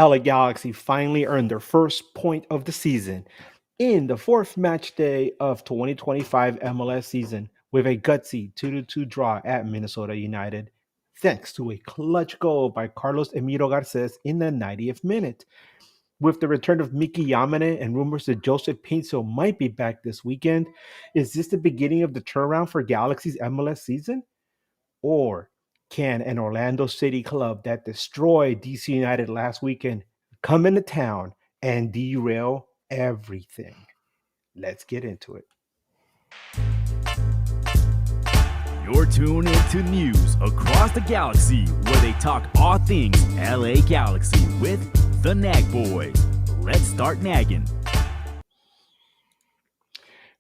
LA Galaxy finally earned their first point of the season in the fourth match day of 2025 MLS season with a gutsy 2-2 draw at Minnesota United, thanks to a clutch goal by Carlos Emiro Garces in the 90th minute. With the return of Miki Yamane and rumors that Joseph Pinto might be back this weekend, is this the beginning of the turnaround for Galaxy's MLS season? Or can an Orlando City club that destroyed DC United last weekend come into town and derail everything? Let's get into it. You're tuned into news across the galaxy where they talk all things LA Galaxy with the Nag Boys. Let's start nagging.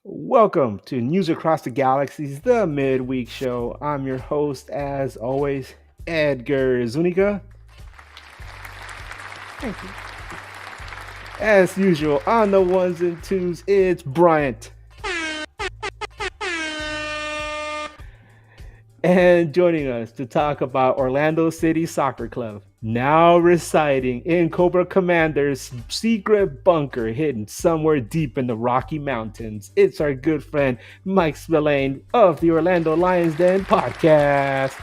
Welcome to News Across the Galaxies, the midweek show. I'm your host, as always, Edgar Zuniga. Thank you. As usual, on the ones and twos, it's Bryant. And joining us to talk about Orlando City Soccer Club, now residing in Cobra Commander's secret bunker hidden somewhere deep in the Rocky Mountains, it's our good friend Mike Spillane of the Orlando Lions Den podcast.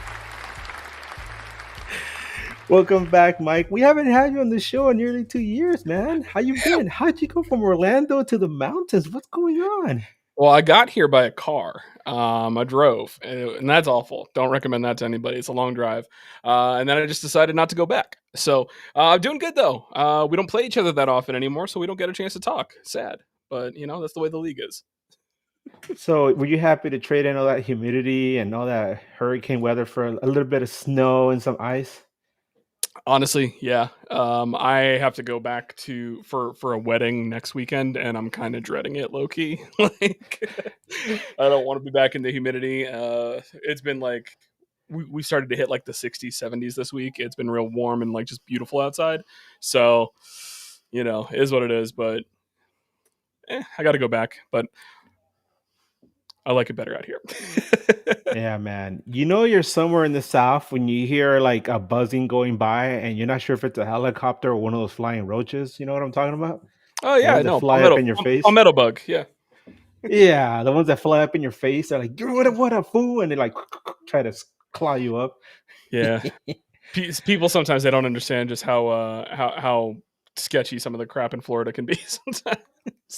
Welcome back, Mike. We haven't had you on the show in nearly 2 years, man. How you been? How'd you go from Orlando to the mountains? What's going on? Well, I got here by a car. I drove, and that's awful. Don't recommend that to anybody. It's a long drive. And then I just decided not to go back. So I'm doing good, though. We don't play each other that often anymore, so we don't get a chance to talk. Sad. But, that's the way the league is. So were you happy to trade in all that humidity and all that hurricane weather for a little bit of snow and some ice? Honestly, yeah. I have to go back for a wedding next weekend, and I'm kind of dreading it, low key. Like, I don't want to be back in the humidity. It's been like we started to hit like the 60s, 70s this week. It's been real warm and like just beautiful outside. So, it is what it is. But I got to go back. But I like it better out here. Yeah, man. You're somewhere in the South when you hear like a buzzing going by and you're not sure if it's a helicopter or one of those flying roaches. You know what I'm talking about? Oh, yeah, I know. Fly up in your face. Palmetto bug, yeah. Yeah, the ones that fly up in your face. They're like, what a fool. And they like try to claw you up. Yeah. People sometimes they don't understand just how sketchy some of the crap in Florida can be sometimes.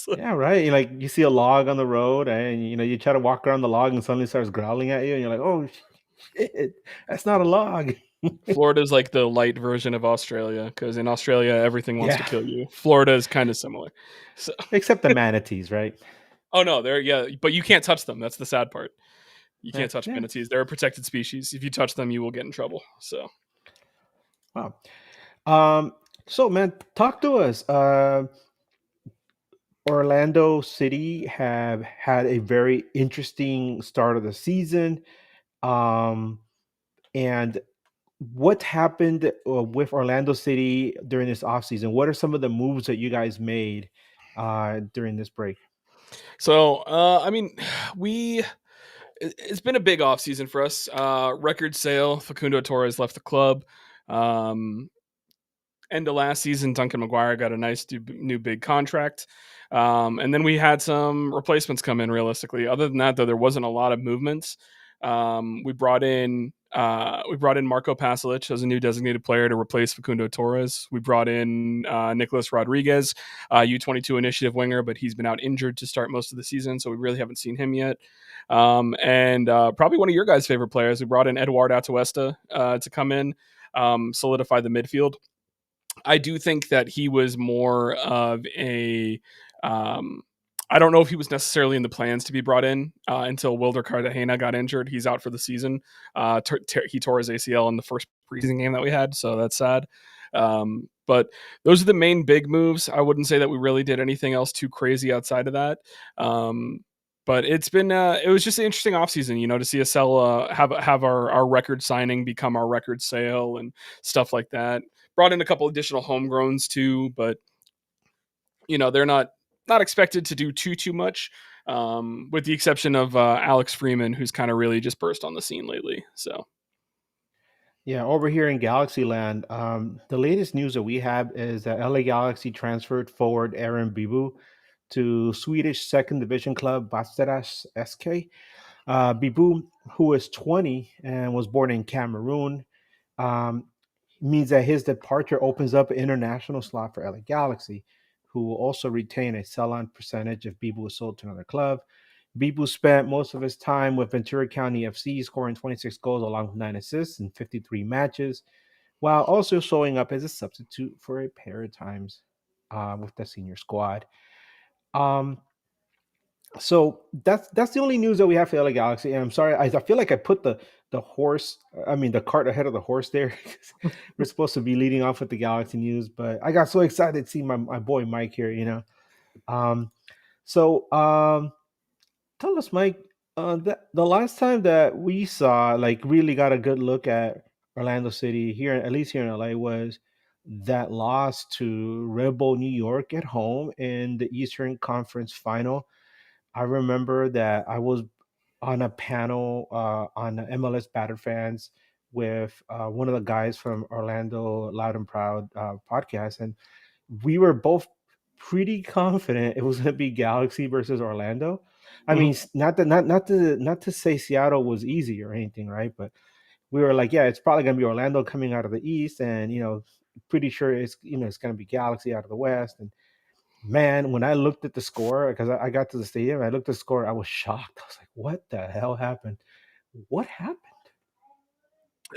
Yeah, right. You see a log on the road and you try to walk around the log and suddenly starts growling at you and you're like, oh shit, that's not a log. Florida's like the light version of Australia, because in Australia everything wants to kill you. Florida is kind of similar. So. Except the manatees, right? Oh no, but you can't touch them. That's the sad part. You can't touch manatees. They're a protected species. If you touch them, you will get in trouble. So wow. So man, talk to us. Orlando City have had a very interesting start of the season. And what happened with Orlando City during this offseason? What are some of the moves that you guys made during this break? So, it's been a big offseason for us. Record sale, Facundo Torres left the club. End of last season, Duncan McGuire got a nice new big contract. And then we had some replacements come in realistically. Other than that, though, there wasn't a lot of movements. We brought in Marco Pasalic as a new designated player to replace Facundo Torres. We brought in Nicholas Rodriguez, U22 initiative winger, but he's been out injured to start most of the season, so we really haven't seen him yet. And probably one of your guys' favorite players, we brought in Eduardo Atuesta to come in, solidify the midfield. I do think that he was more of a I don't know if he was necessarily in the plans to be brought in until Wilder Cartagena got injured. He's out for the season. He tore his ACL in the first preseason game that we had, so that's sad. But those are the main big moves. I wouldn't say that we really did anything else too crazy outside of that. But it's been it was just an interesting offseason, to see us have our record signing become our record sale and stuff like that. Brought in a couple additional homegrowns too, but they're not expected to do too much, with the exception of Alex Freeman, who's kind of really just burst on the scene lately. So, Yeah, over here in Galaxy Land, the latest news that we have is that LA Galaxy transferred forward Aaron Bibu to Swedish second division club Basteras SK. Bibu, who is 20 and was born in Cameroon, um, means that his departure opens up an international slot for LA Galaxy, who will also retain a sell-on percentage if Bibu is sold to another club. Bibu spent most of his time with Ventura County FC, scoring 26 goals along with 9 assists in 53 matches, while also showing up as a substitute for a pair of times with the senior squad. Um, so that's the only news that we have for LA Galaxy. And I'm sorry, I feel like I put the cart ahead of the horse there. 'Cause we're supposed to be leading off with the Galaxy news, but I got so excited to see my boy Mike here. Um, so tell us, Mike, that the last time that we saw, like, really got a good look at Orlando City here, at least here in LA, was that loss to Red Bull New York at home in the Eastern Conference Final. I remember that I was on a panel on the MLS Batter Fans with one of the guys from Orlando Loud and Proud podcast, and we were both pretty confident it was going to be Galaxy versus Orlando. I mean, Mhm. not to say Seattle was easy or anything, right? But we were like, yeah, it's probably going to be Orlando coming out of the East, and pretty sure it's going to be Galaxy out of the West. And man, when I looked at the score, because I got to the stadium, I looked at the score, I was shocked. I was like, what the hell happened? What happened?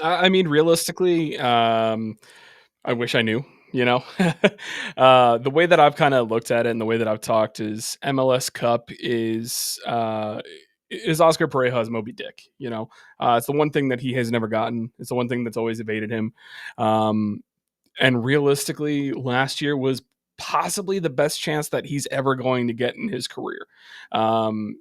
I mean, realistically, I wish I knew. You know, the way that I've kind of looked at it and the way that I've talked is MLS Cup is Oscar Pareja's Moby Dick. It's the one thing that he has never gotten. It's the one thing that's always evaded him. Um, and realistically, last year was possibly the best chance that he's ever going to get in his career. Um,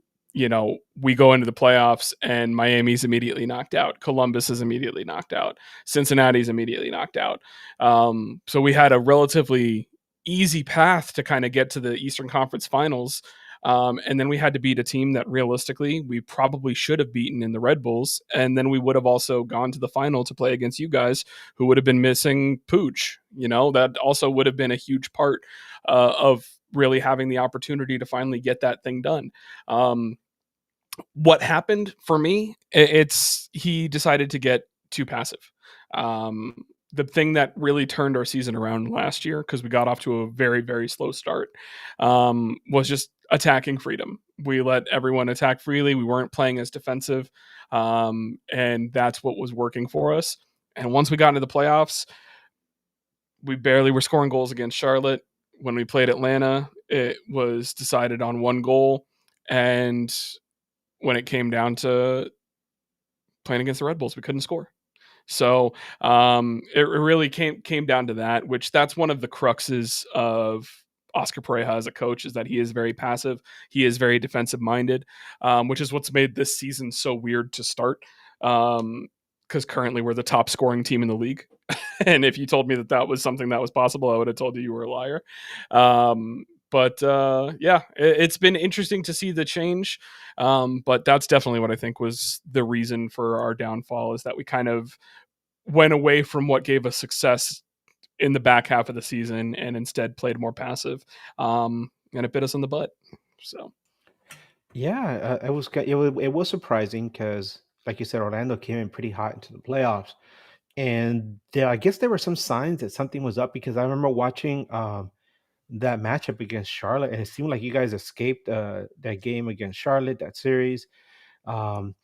we go into the playoffs and Miami's immediately knocked out. Columbus is immediately knocked out. Cincinnati's immediately knocked out. So we had a relatively easy path to kind of get to the Eastern Conference Finals. And then we had to beat a team that realistically we probably should have beaten in the Red Bulls. And then we would have also gone to the final to play against you guys who would have been missing Pooch. That also would have been a huge part of really having the opportunity to finally get that thing done. What happened for me, it's he decided to get too passive. The thing that really turned our season around last year, because we got off to a very, very slow start, was just attacking freedom. We let everyone attack freely. We weren't playing as defensive. And that's what was working for us. And once we got into the playoffs, we barely were scoring goals against Charlotte. When we played Atlanta, it was decided on one goal. And when it came down to playing against the Red Bulls, we couldn't score. So it really came down to that, which that's one of the cruxes of Oscar Pareja as a coach, is that he is very passive. He is very defensive minded, which is what's made this season so weird to start. Because currently we're the top scoring team in the league. And if you told me that that was something that was possible, I would have told you were a liar. But yeah, it's been interesting to see the change. But that's definitely what I think was the reason for our downfall, is that we kind of went away from what gave us success in the back half of the season and instead played more passive. And it bit us in the butt. So Yeah, it was surprising because, like you said, Orlando came in pretty hot into the playoffs, and I guess there were some signs that something was up because I remember watching that matchup against Charlotte, and it seemed like you guys escaped that game against Charlotte, that series. Um,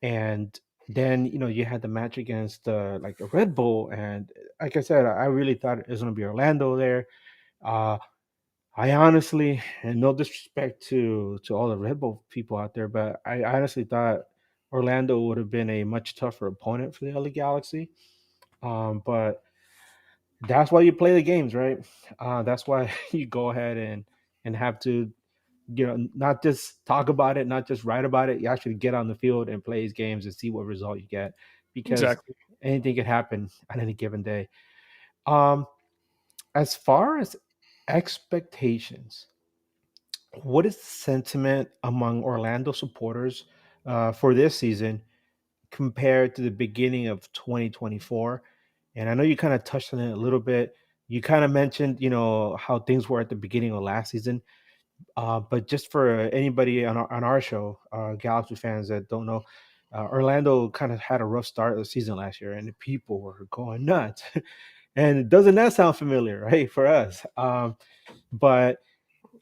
and then you had the match against like a Red Bull, and like I said, I really thought it was going to be Orlando there. Uh, I honestly, and no disrespect to all the Red Bull people out there, but I honestly thought Orlando would have been a much tougher opponent for the LA Galaxy. But that's why you play the games, right? That's why you go ahead and have to, not just talk about it, not just write about it. You actually get on the field and play these games and see what result you get, because exactly. anything could happen on any given day. Um, as far as expectations, what is the sentiment among Orlando supporters for this season? compared to the beginning of 2024? And I know you kind of touched on it a little bit. You kind of mentioned, how things were at the beginning of last season. But just for anybody on our show, Galaxy fans that don't know, Orlando kind of had a rough start of the season last year, and the people were going nuts. And doesn't that sound familiar, right, for us? But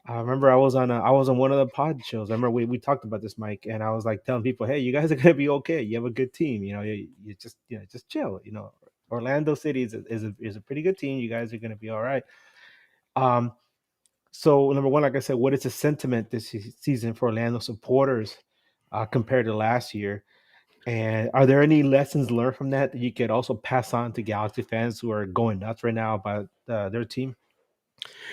I remember I was on one of the pod shows. I remember we talked about this, Mike, and I was like telling people, "Hey, you guys are gonna be okay. You have a good team. You just just chill. Orlando City is a pretty good team. You guys are gonna be all right." Um, so number one, like I said, what is the sentiment this season for Orlando supporters compared to last year? And are there any lessons learned from that you could also pass on to Galaxy fans who are going nuts right now about their team?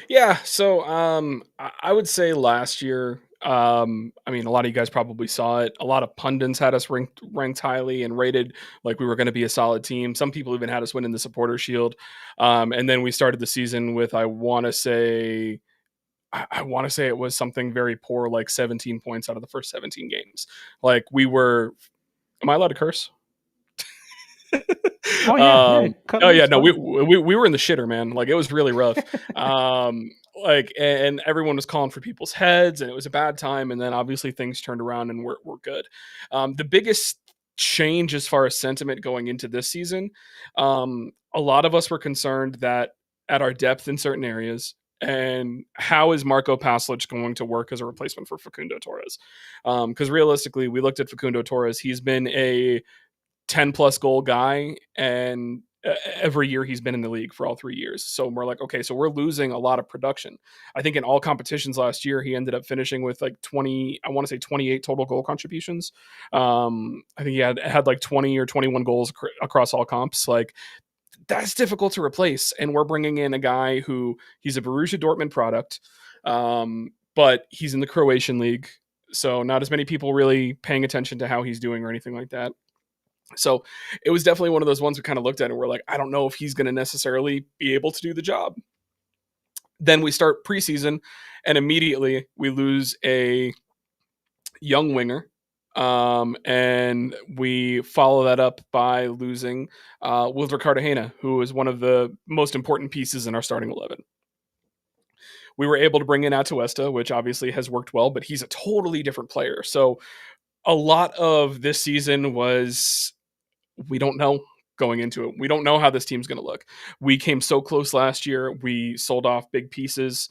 Yeah, so I would say last year, I mean, a lot of you guys probably saw it. A lot of pundits had us ranked highly and rated like we were going to be a solid team. Some people even had us winning the Supporter Shield, and then we started the season with I want to say it was something very poor, like 17 points out of the first 17 games. Like we were. Am I allowed to curse? Oh yeah, yeah, um, cut oh yeah, loose, no, go we, ahead. we we were in the shitter, man. Like it was really rough. Like and everyone was calling for people's heads, and it was a bad time. And then obviously things turned around, and we're good. The biggest change as far as sentiment going into this season, a lot of us were concerned that at our depth in certain areas. And how is Marco Paslic going to work as a replacement for Facundo Torres? Because realistically, we looked at Facundo Torres. He's been a 10 plus goal guy, and every year he's been in the league for all 3 years. So we're like, okay, so we're losing a lot of production. I think in all competitions last year, he ended up finishing with like 20, I want to say 28 total goal contributions. I think he had like 20 or 21 goals across all comps. Like that's difficult to replace. And we're bringing in a guy who he's a Borussia Dortmund product, but he's in the Croatian league. So not as many people really paying attention to how he's doing or anything like that. So it was definitely one of those ones we kind of looked at and we're like, I don't know if he's going to necessarily be able to do the job. Then we start preseason and immediately we lose a young winger. And we follow that up by losing Wilder Cartagena, who is one of the most important pieces in our starting 11. We were able to bring in Atuesta, which obviously has worked well, but he's a totally different player. So a lot of this season was we don't know going into it. We don't know how this team's going to look. We came so close last year. We sold off big pieces.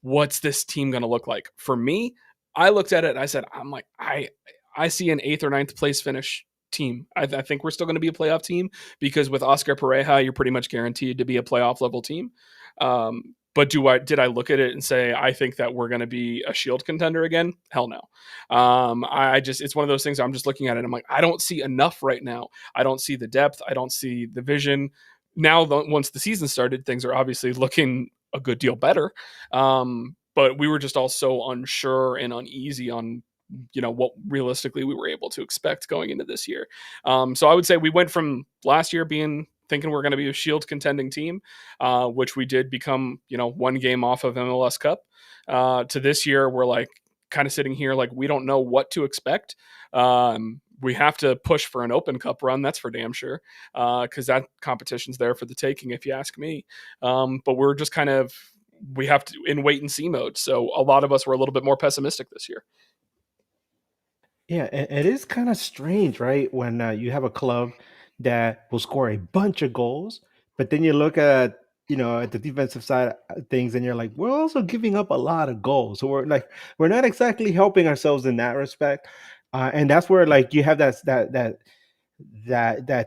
What's this team going to look like? For me, I looked at it and I said, I see an 8th or 9th place finish team. I think we're still going to be a playoff team because with Oscar Pareja, you're pretty much guaranteed to be a playoff level team. But did I look at it and say I think that we're going to be a Shield contender again? Hell no. I just it's one of those things. I'm just looking at it. I'm like, I don't see enough right now. I don't see the depth. I don't see the vision. Now, once the season started, things are obviously looking a good deal better. But we were just all so unsure and uneasy on what realistically we were able to expect going into this year. So I would say we went from last year thinking we're going to be a Shield contending team, which we did become, one game off of MLS Cup, to this year. We're like kind of sitting here like we don't know what to expect. We have to push for an Open Cup run, that's for damn sure, because that competition's there for the taking, if you ask me. But we're just we have to in wait and see mode. So a lot of us were a little bit more pessimistic this year. Yeah, it is kind of strange, right? When you have a club that will score a bunch of goals, but then you look at the defensive side of things, and you're like, we're also giving up a lot of goals. So we're not exactly helping ourselves in that respect, and that's where like you have that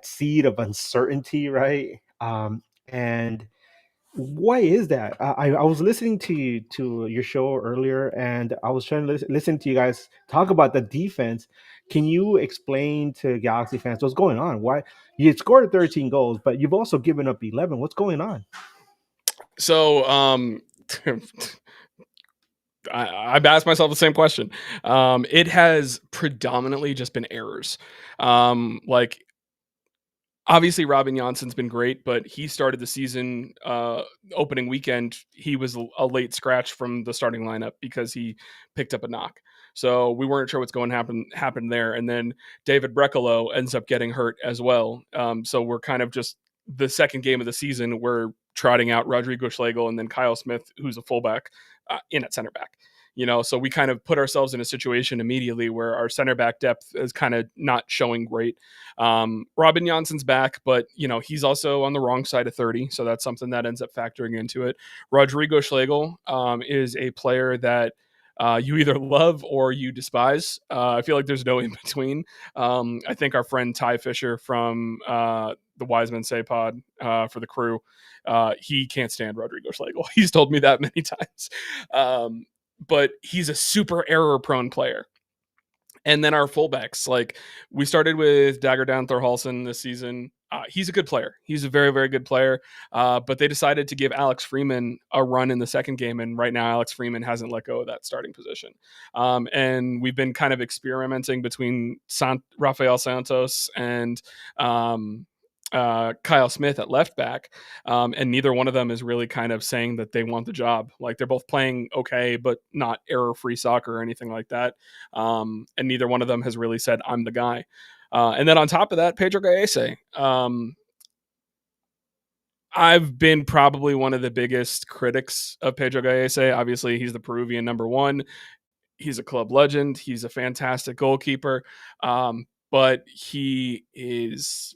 seed of uncertainty, right? And why is that? I was listening to your show earlier, and I was trying to listen to you guys talk about the defense. Can you explain to Galaxy fans what's going on? Why you scored 13 goals, but you've also given up 11? What's going on? So I've asked myself the same question. It has predominantly just been errors. Like obviously Robin Jansen's been great, but he started the season opening weekend. He was a late scratch from the starting lineup because he picked up a knock. So we weren't sure what's going to happen there. And then David Brecalo ends up getting hurt as well. So we're kind of just the second game of the season. We're trotting out Rodrigo Schlegel and then Kyle Smith, who's a fullback, in at center back. So we kind of put ourselves in a situation immediately where our center back depth is kind of not showing great. Robin Jansen's back, but he's also on the wrong side of 30, so that's something that ends up factoring into it. Rodrigo Schlegel is a player that you either love or you despise. I feel like there's no in between. I think our friend Ty Fisher from the Wise Men Say Pod for the crew, he can't stand Rodrigo Schlegel. He's told me that many times. But he's a super error prone player. And then our fullbacks, like we started with Dagger Down Thorhalson this season. He's a good player. He's a very, very good player. But they decided to give Alex Freeman a run in the second game. And right now, Alex Freeman hasn't let go of that starting position. And we've been kind of experimenting between Rafael Santos and Kyle Smith at left back, and neither one of them is really kind of saying that they want the job. Like they're both playing okay, but not error-free soccer or anything like that. And neither one of them has really said, "I'm the guy." And then on top of that, Pedro Gallese. I've been probably one of the biggest critics of Pedro Gallese. Obviously, he's the Peruvian number one. He's a club legend. He's a fantastic goalkeeper. But he is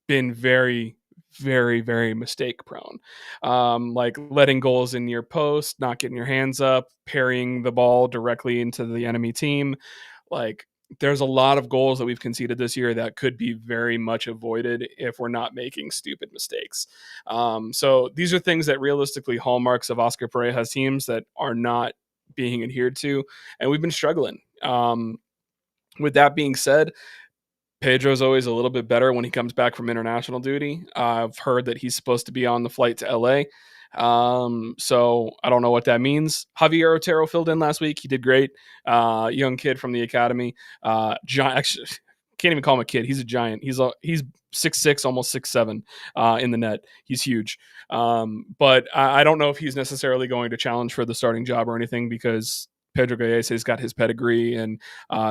been very, very, very mistake prone. Like letting goals in your post, not getting your hands up, parrying the ball directly into the enemy team. Like there's a lot of goals that we've conceded this year that could be very much avoided if we're not making stupid mistakes. So these are things that realistically hallmarks of Oscar Pareja's teams that are not being adhered to, and we've been struggling. With that being said, Pedro's always a little bit better when he comes back from international duty. I've heard that he's supposed to be on the flight to LA. So I don't know what that means. Javier Otero filled in last week. He did great. Young kid from the academy. Giant. Actually, can't even call him a kid. He's a giant. He's 6'6", almost 6'7", in the net. He's huge. But I don't know if he's necessarily going to challenge for the starting job or anything because Pedro Gallese's got his pedigree and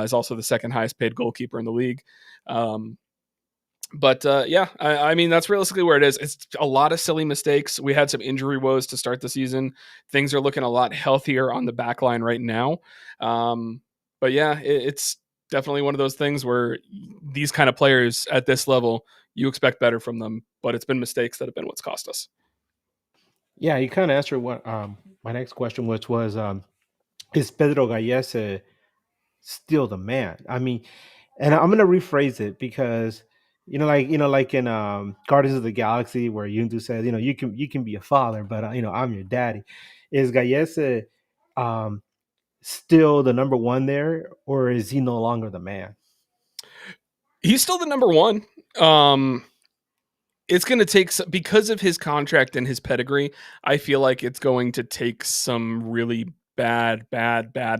is also the second highest paid goalkeeper in the league. But I mean, that's realistically where it is. It's a lot of silly mistakes. We had some injury woes to start the season. Things are looking a lot healthier on the back line right now. But yeah, it's definitely one of those things where these kind of players at this level, you expect better from them, but it's been mistakes that have been what's cost us. Yeah, you kind of answered what my next question, which was, is Pedro Gallese still the man? I mean, and I'm gonna rephrase it because like in Guardians of the Galaxy where Yundu says, you can be a father, but I'm your daddy. Is Gallese still the number one there, or is he no longer the man? He's still the number one. It's going to take because of his contract and his pedigree. I feel like it's going to take some really bad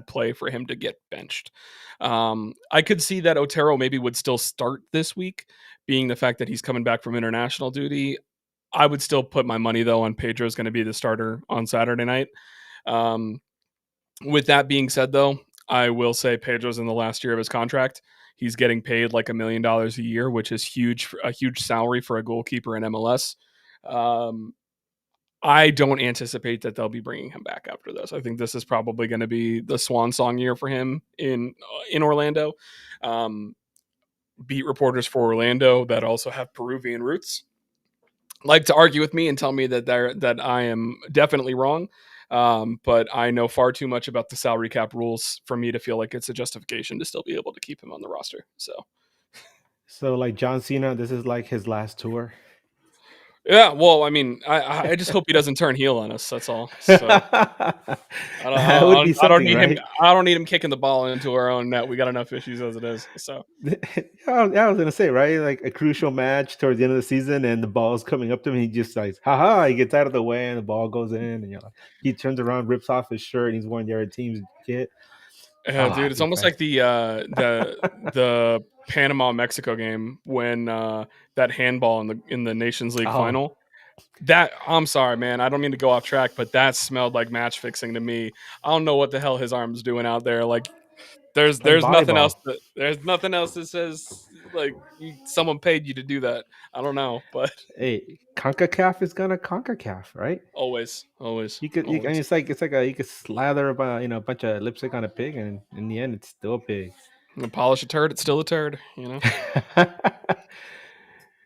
play for him to get benched. I could see that Otero maybe would still start this week, being the fact that he's coming back from international duty. I would still put my money though on Pedro's going to be the starter on Saturday night. With that being said, though, I will say Pedro's in the last year of his contract. He's getting paid like $1 million a year, which is a huge salary for a goalkeeper in MLS. I don't anticipate that they'll be bringing him back after this. I think this is probably going to be the swan song year for him in Orlando. Beat reporters for Orlando that also have Peruvian roots like to argue with me and tell me that I am definitely wrong. But I know far too much about the salary cap rules for me to feel like it's a justification to still be able to keep him on the roster. So like John Cena, this is like his last tour. Yeah, well, I mean, I just hope he doesn't turn heel on us. That's all. So That would be I don't something, need him. right? I don't need him kicking the ball into our own net. We got enough issues as it is. So Yeah, I was gonna say, right, like a crucial match towards the end of the season, and the ball's coming up to him. He just like, haha, he gets out of the way, and the ball goes in, and he turns around, rips off his shirt, and he's wearing the other team's kit. yeah, Oh, dude, it'd it's be almost like the Panama Mexico game when that handball in the Nations League Oh, final. That I'm sorry, man. I don't mean to go off track, but that smelled like match fixing to me. I don't know what the hell his arm's doing out there. Like playing volleyball. there's nothing else that says like someone paid you to do that. I don't know, but Hey, CONCACAF is gonna CONCACAF, right? always, always, I I mean, always. it's like a you could slather about a bunch of lipstick on a pig, and in the end, it's still a pig. And polish a turd, it's still a turd, you know.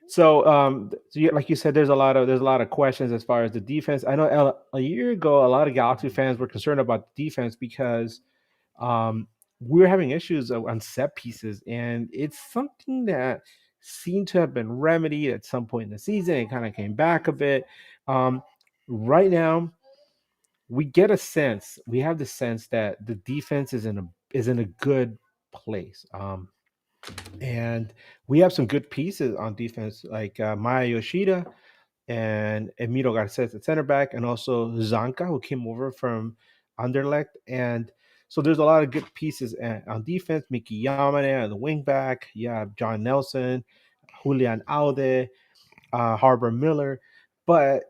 So, like you said, there's a lot of questions as far as the defense. I know a year ago, a lot of Galaxy fans were concerned about the defense because um, we're having issues on set pieces, and it's something that seemed to have been remedied at some point in the season. It kind of came back a bit. Um, right now, we have the sense that the defense is in a good place. And we have some good pieces on defense, like Maya Yoshida and Emilio Garces at center back, and also Zanka, who came over from Anderlecht. And so there's a lot of good pieces on defense. Mickey Yamane on the wing back. You have John Nelson, Julian Aude, Harbor Miller. But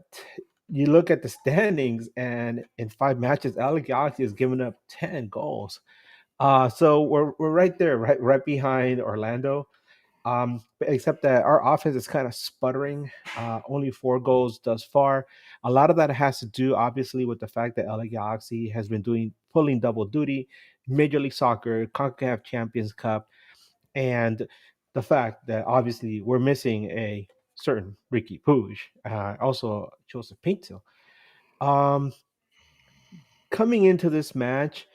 you look at the standings, and in 5 matches, LA Galaxy has given up 10 goals. So we're right there, right behind Orlando. Except that our offense is kind of sputtering. Only 4 goals thus far. A lot of that has to do, obviously, with the fact that LA Galaxy has been pulling double duty, Major League Soccer, CONCACAF Champions Cup, and the fact that obviously we're missing a certain Ricky Puig, also Joseph Pinto. Um, Coming into this match,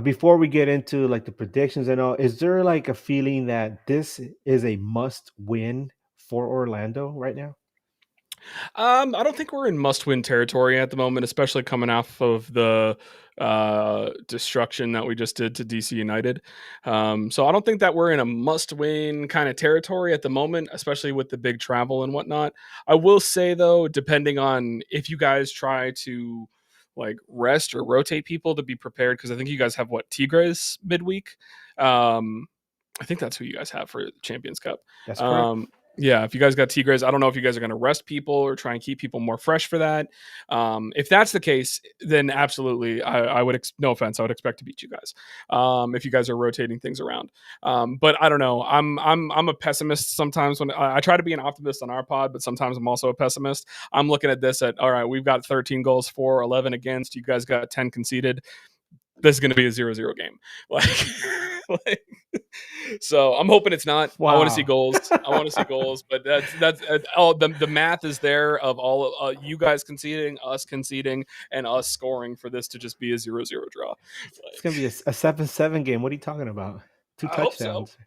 before we get into like the predictions and all, is there like a feeling that this is a must win for Orlando right now? I don't think we're in must-win territory at the moment, especially coming off of the destruction that we just did to DC United. So I don't think that we're in a must-win kind of territory at the moment, especially with the big travel and whatnot. I will say though, depending on if you guys try to like rest or rotate people to be prepared, because I think you guys have what Tigres midweek. Um, I think that's who you guys have for the Champions Cup. That's correct. Yeah, if you guys got Tigres, I don't know if you guys are going to rest people or try and keep people more fresh for that. If that's the case, then absolutely, I would. No offense, I would expect to beat you guys if you guys are rotating things around. But I don't know. I'm a pessimist sometimes. When I try to be an optimist on our pod, but sometimes I'm also a pessimist. I'm looking at this at all right. We've got 13 goals for, 11 against. You guys got 10 conceded. This is going to be a 0-0 game. Like, like, so I'm hoping it's not. I want to see Wow. goals. I want to see goals, but that's all. The math is there of all you guys conceding, us conceding, and us scoring for this to just be a 0-0 draw. It's Like, gonna be a 7-7 game. What are you talking about? Two I hope so. touchdowns.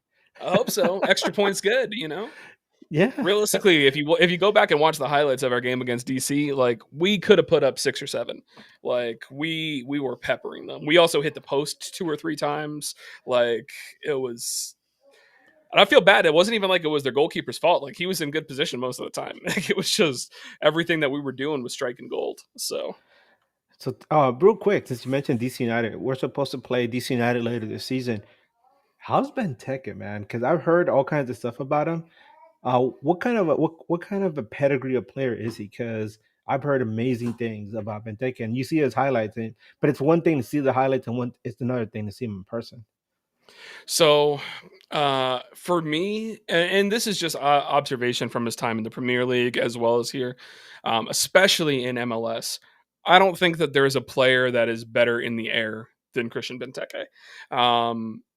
I hope so. Extra points good. You know. Yeah. Realistically, if you go back and watch the highlights of our game against DC, like we could have put up 6 or 7. Like we were peppering them. We also hit the post 2 or 3 times. Like it was. And I feel bad. It wasn't even like it was their goalkeeper's fault. Like he was in good position most of the time. Like it was just everything that we were doing was striking gold. So So, real quick, since you mentioned DC United, we're supposed to play DC United later this season. How's Benteke, man? Because I've heard all kinds of stuff about him. What kind of a pedigree of player is he? Because I've heard amazing things about Benteke, and you see his highlights, but it's one thing to see the highlights, and it's another thing to see him in person. So, for me, and this is just observation from his time in the Premier League as well as here, especially in MLS. I don't think that there is a player that is better in the air than Christian Benteke.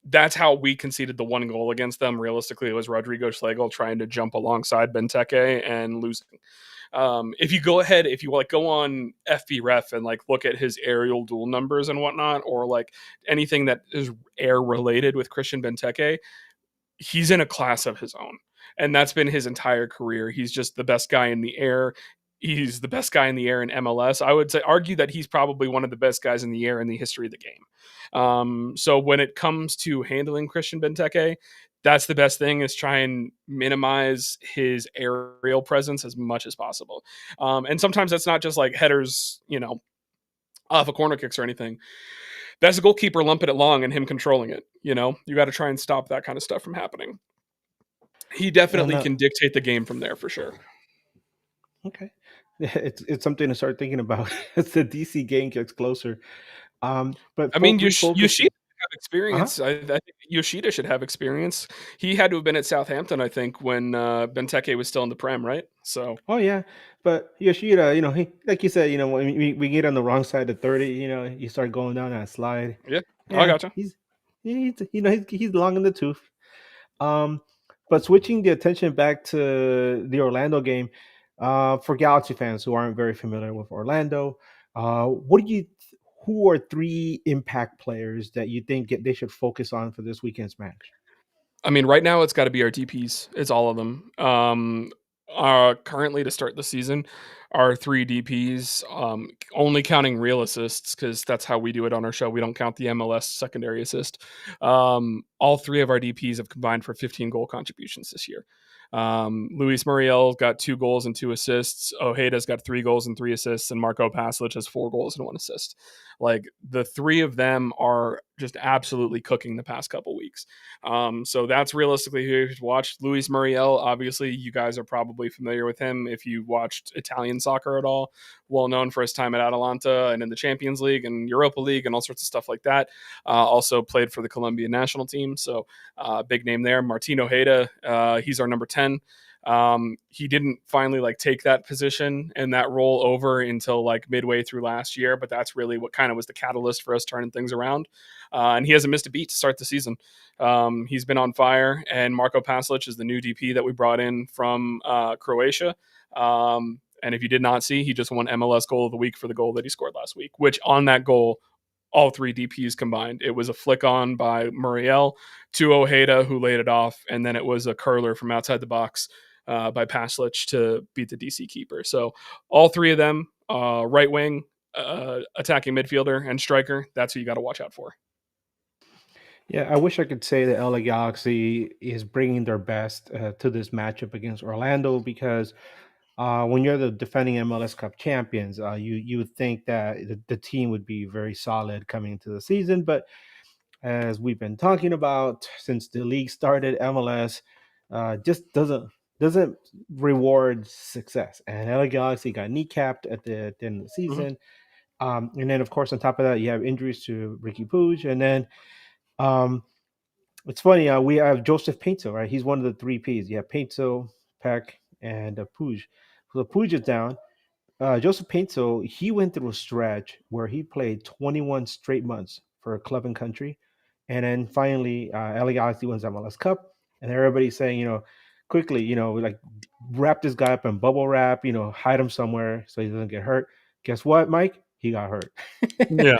That's how we conceded the 1 goal against them. Realistically, it was Rodrigo Schlegel trying to jump alongside Benteke and losing. If you go ahead, if you like go on FBref and like look at his aerial duel numbers and whatnot, or like anything that is air related with Christian Benteke, he's in a class of his own. And that's been his entire career. He's just the best guy in the air. He's the best guy in the air in MLS. I would say argue that he's probably one of the best guys in the air in the history of the game. So when it comes to handling Christian Benteke, that's the best thing is try and minimize his aerial presence as much as possible. And sometimes that's not just like headers, off of corner kicks or anything. That's a goalkeeper lumping it long and him controlling it. You got to try and stop that kind of stuff from happening. He And definitely can dictate the game from there for sure. okay, it's something to start thinking about as the DC game gets closer. But I mean, refocus. Yoshida should have Uh huh. experience. I think Yoshida should have experience. He had to have been at Southampton, I think, when Benteke was still in the Prem, right? So Oh yeah, but Yoshida, he like you said, when we get on the wrong side of 30, you start going down that slide. yeah, oh, I Yeah, gotcha. he's long in the tooth. Um, but switching the attention back to the Orlando game, for Galaxy fans who aren't very familiar with Orlando, what do you? Who are three impact players that you think they should focus on for this weekend's match? I mean, right now it's got to be our DPS. It's all of them. Currently to start the season, our three DPS, only counting real assists because that's how we do it on our show. We don't count the MLS secondary assist. All three of our DPS have combined for 15 goal contributions this year. Luis Muriel got 2 goals and 2 assists. Ojeda's got 3 goals and 3 assists, and Marco Paslic has 4 goals and 1 assist. Like the three of them are just absolutely cooking the past couple weeks. So that's realistically who you should watch. Luis Muriel, obviously, you guys are probably familiar with him if you watched Italian soccer at all. Well known for his time at Atalanta and in the Champions League and Europa League and all sorts of stuff like that. Also played for the Colombian national team, so big name there. Martin Ojeda, he's our number 10. He didn't finally take that position and that role over until midway through last year, but that's really what kind of was the catalyst for us turning things around. And he hasn't missed a beat to start the season. He's been on fire, and Marco Paslic is the new DP that we brought in from Croatia. And if you did not see, he just won MLS Goal of the Week for the goal that he scored last week, which on that goal, all three DPs combined. It was a flick on by Muriel to Ojeda, who laid it off, and then it was a curler from outside the box by Paslic to beat the DC keeper. So all three of them, right wing, attacking midfielder, and striker, that's who you got to watch out for. Yeah, I wish I could say that LA Galaxy is bringing their best to this matchup against Orlando because when you're the defending MLS Cup champions, you would think that the team would be very solid coming into the season. But as we've been talking about since the league started, MLS just doesn't reward success. And LA Galaxy got kneecapped at the end of the Mhm. season. And then, of course, on top of that, you have injuries to Ricky Puig, and then. Um, it's funny. We have Joseph Pinto, right? He's one of the three Ps. You have Pinto, Peck, and Puig. So Puig is down. Joseph Pinto, he went through a stretch where he played 21 straight months for a club and country. And then finally, LA Galaxy wins MLS Cup. And everybody's saying, quickly, wrap this guy up in bubble wrap, hide him somewhere so he doesn't get hurt. Guess what, Mike? He got hurt. Yeah.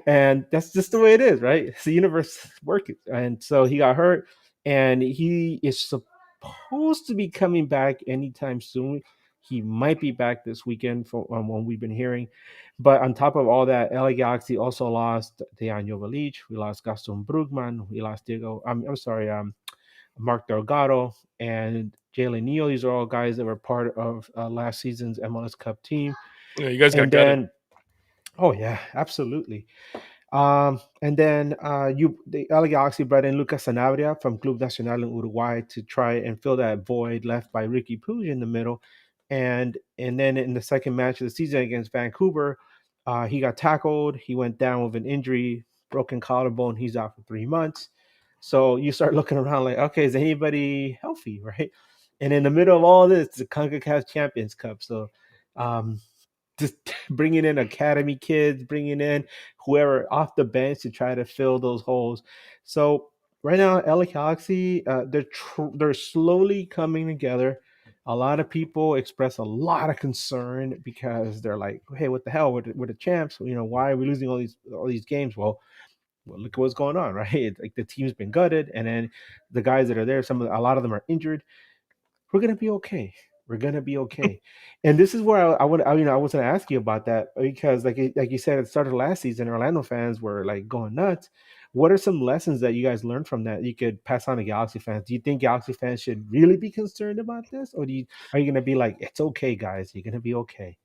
And that's just the way it is, right? It's the universe working. And so he got hurt, and he is supposed to be coming back anytime soon. He might be back this weekend for what we've been hearing. But on top of all that, LA Galaxy also lost Dejan Joveljic. We lost Gaston Brugman. We lost Diego. I'm sorry, Mark Delgado and Jalen Neal. These are all guys that were part of last season's MLS Cup team. Yeah, you guys got And gutted. then, oh yeah, absolutely. And then the LA Galaxy brought in Lucas Sanabria from Club Nacional in Uruguay to try and fill that void left by Ricky Puig in the middle. And then in the second match of the season against Vancouver, he got tackled. He went down with an injury, broken collarbone. He's out for 3 months. So you start looking around like, okay, is anybody healthy, right? And in the middle of all this, the CONCACAF Champions Cup. So um, just bringing in academy kids, bringing in whoever off the bench to try to fill those holes. So right now, LA Galaxy, they're slowly coming together. A lot of people express a lot of concern because they're like, "Hey, what the hell? We're the champs. Why are we losing all these games?" Well, look at what's going on, right? Like the team's been gutted, and then the guys that are there, a lot of them are injured. We're gonna be okay. We're gonna be okay. And this is where I was gonna ask you about that because, like you said, at the start of last season, Orlando fans were like going nuts. What are some lessons that you guys learned from that you could pass on to Galaxy fans? Do you think Galaxy fans should really be concerned about this, or are you gonna be like, it's okay, guys, you're gonna be okay?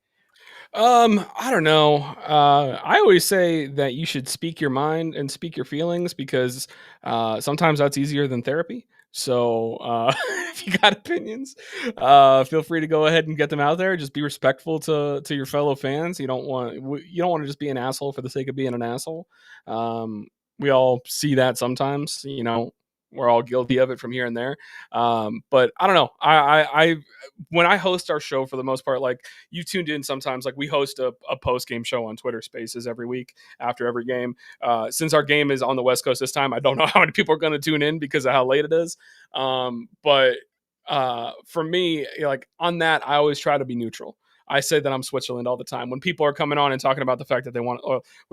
I don't know. I always say that you should speak your mind and speak your feelings because sometimes that's easier than therapy. So if you got opinions, feel free to go ahead and get them out there. Just be respectful to your fellow fans. You don't want to just be an asshole for the sake of being an asshole. Um, we all see that sometimes. We're all guilty of it from here and there. But I don't know. I when I host our show for the most part, like you tuned in sometimes, like we host a post game show on Twitter Spaces every week after every game. Since our game is on the West Coast this time, I don't know how many people are going to tune in because of how late it is. But for me, like on that, I always try to be neutral. I say that I'm Switzerland all the time. When people are coming on and talking about the fact that we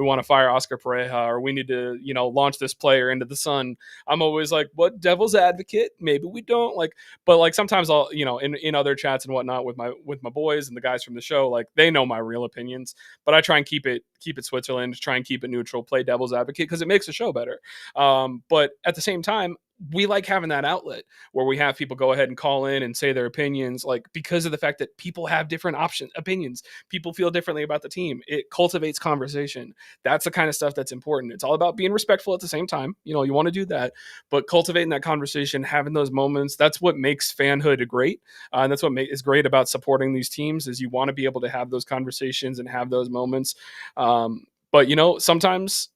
want to fire Oscar Pereja or we need to, launch this player into the sun, I'm always like, what devil's advocate? Maybe we don't like, but like sometimes I'll, in other chats and whatnot with my boys and the guys from the show, like they know my real opinions, but I try and keep it Switzerland, try and keep it neutral, play devil's advocate because it makes the show better. But at the same time, we like having that outlet where we have people go ahead and call in and say their opinions, like because of the fact that people have different opinions. People feel differently about the team. It cultivates conversation. That's the kind of stuff that's important. It's all about being respectful at the same time. You want to do that, but cultivating that conversation, having those moments, that's what makes fanhood great. And that's what is great about supporting these teams is you want to be able to have those conversations and have those moments. But sometimes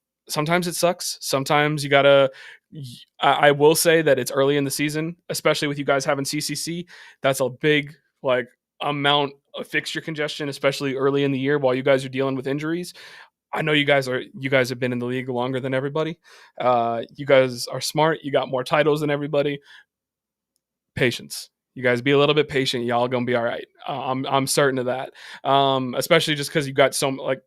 it sucks. Sometimes you gotta. I will say that it's early in the season, especially with you guys having CCC. That's a big like amount of fixture congestion, especially early in the year while you guys are dealing with injuries. I know you guys have been in the league longer than everybody. You guys are smart. You got more titles than everybody. Patience. You guys be a little bit patient. Y'all gonna be all right. I'm certain of that. Especially just because you got so like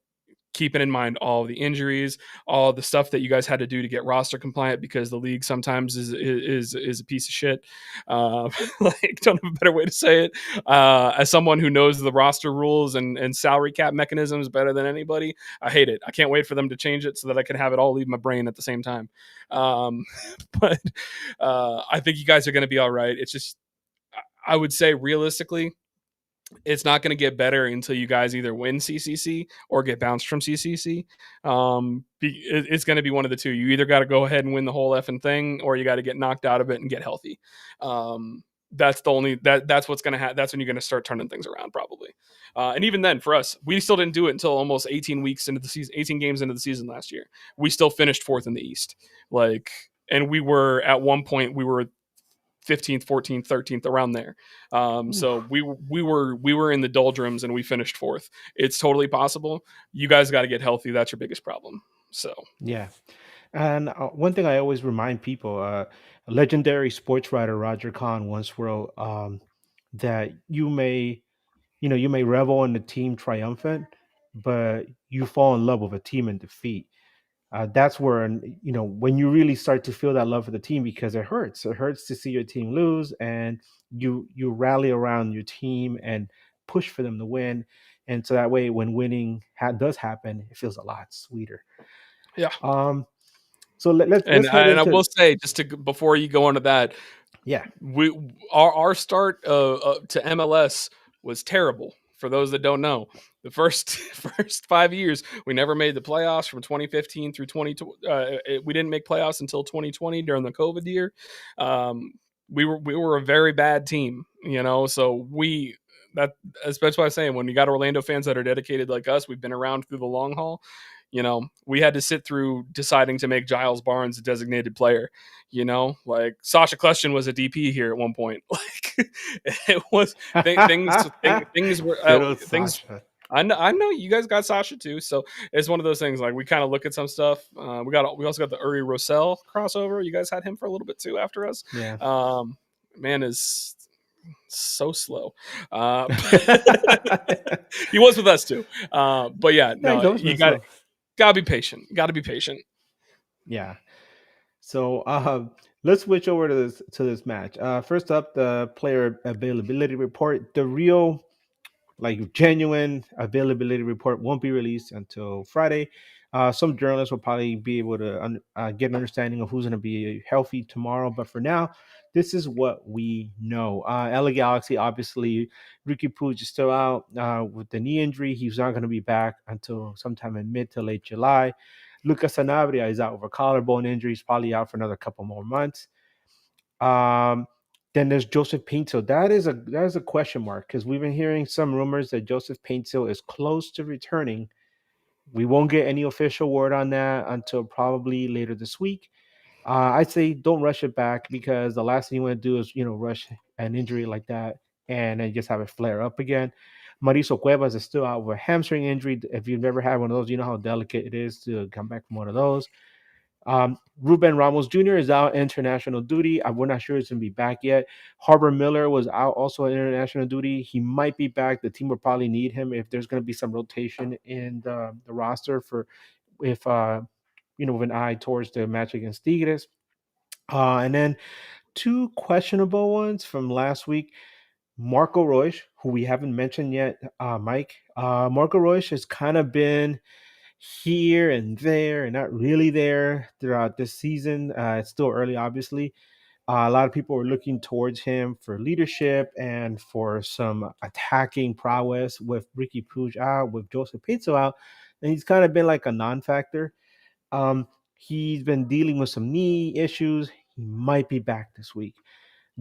keeping in mind all the injuries, all the stuff that you guys had to do to get roster compliant because the league sometimes is a piece of shit. Like don't have a better way to say it. As someone who knows the roster rules and salary cap mechanisms better than anybody, I hate it. I can't wait for them to change it so that I can have it all leave my brain at the same time. Um, but I think you guys are going to be all right. It's just I would say realistically, it's not going to get better until you guys either win CCC or get bounced from CCC. It's going to be one of the two. You either got to go ahead and win the whole effing thing, or you got to get knocked out of it and get healthy. That's the only that's what's going to happen. That's when you're going to start turning things around, probably. And even then, for us, we still didn't do it until almost 18 weeks into the season, 18 games into the season last year. We still finished fourth in the East, and we were at one point we were 15th, 14th, 13th, around there. So we were in the doldrums and we finished fourth. It's totally possible. You guys got to get healthy. That's your biggest problem. So Yeah. And one thing I always remind people, legendary sports writer Roger Kahn once wrote that you may revel in the team triumphant, but you fall in love with a team in defeat. That's where, when you really start to feel that love for the team, because it hurts. It hurts to see your team lose, and you rally around your team and push for them to win. And so that way, when winning does happen, it feels a lot sweeter. yeah, Um, so let's and head and I into. will say just to before you go into that, Yeah. we our start to MLS was terrible. For those that don't know, the first first 5 years we never made the playoffs from 2015 through 2020. We didn't make playoffs until 2020 during the COVID year. Um, we were a very bad team, So that that's why I'm saying when you got Orlando fans that are dedicated like us, we've been around through the long haul. We had to sit through deciding to make Giles Barnes a designated player. Like Sasha Question was a DP here at one point. Like it was things were Good old things. Sasha. I know you guys got Sasha too, so it's one of those things. Like we kind of look at some stuff. We also got the Uri Rosell crossover. You guys had him for a little bit too after us. Yeah. Man is so slow. He was with us too. But yeah, Yeah, he's no, always you been got slow. gotta be patient. Got to be patient. Yeah. So let's switch over to this match. First up, the player availability report. The real, like, genuine availability report won't be released until Friday. Some journalists will probably be able to get an understanding of who's going to be healthy tomorrow. But for now, this is what we know. LA Galaxy, obviously, Ricky Puig is still out with the knee injury. He's not going to be back until sometime in mid to late July. Lucas Sanabria is out with a collarbone injury. He's probably out for another couple more months. Um, then there's Joseph Pinto. That is a question mark because we've been hearing some rumors that Joseph Pinto is close to returning. We won't get any official word on that until probably later this week. I'd say don't rush it back because the last thing you want to do is rush an injury like that and then just have it flare up again. Mauricio Cuevas is still out with a hamstring injury. If you've never had one of those, you know how delicate it is to come back from one of those. Ruben Ramos Jr. is out international duty. We're not sure he's going to be back yet. Harbor Miller was out also on international duty. He might be back. The team will probably need him if there's going to be some rotation in the roster for if with an eye towards the match against Tigres. And then two questionable ones from last week. Marco Royce, who we haven't mentioned yet, Mike. Marco Royce has kind of been here and there and not really there throughout this season. It's still early, obviously. A lot of people are looking towards him for leadership and for some attacking prowess with Ricky Puig out, with Joseph Pizzo out. And he's kind of been like a non factor. He's been dealing with some knee issues. He might be back this week.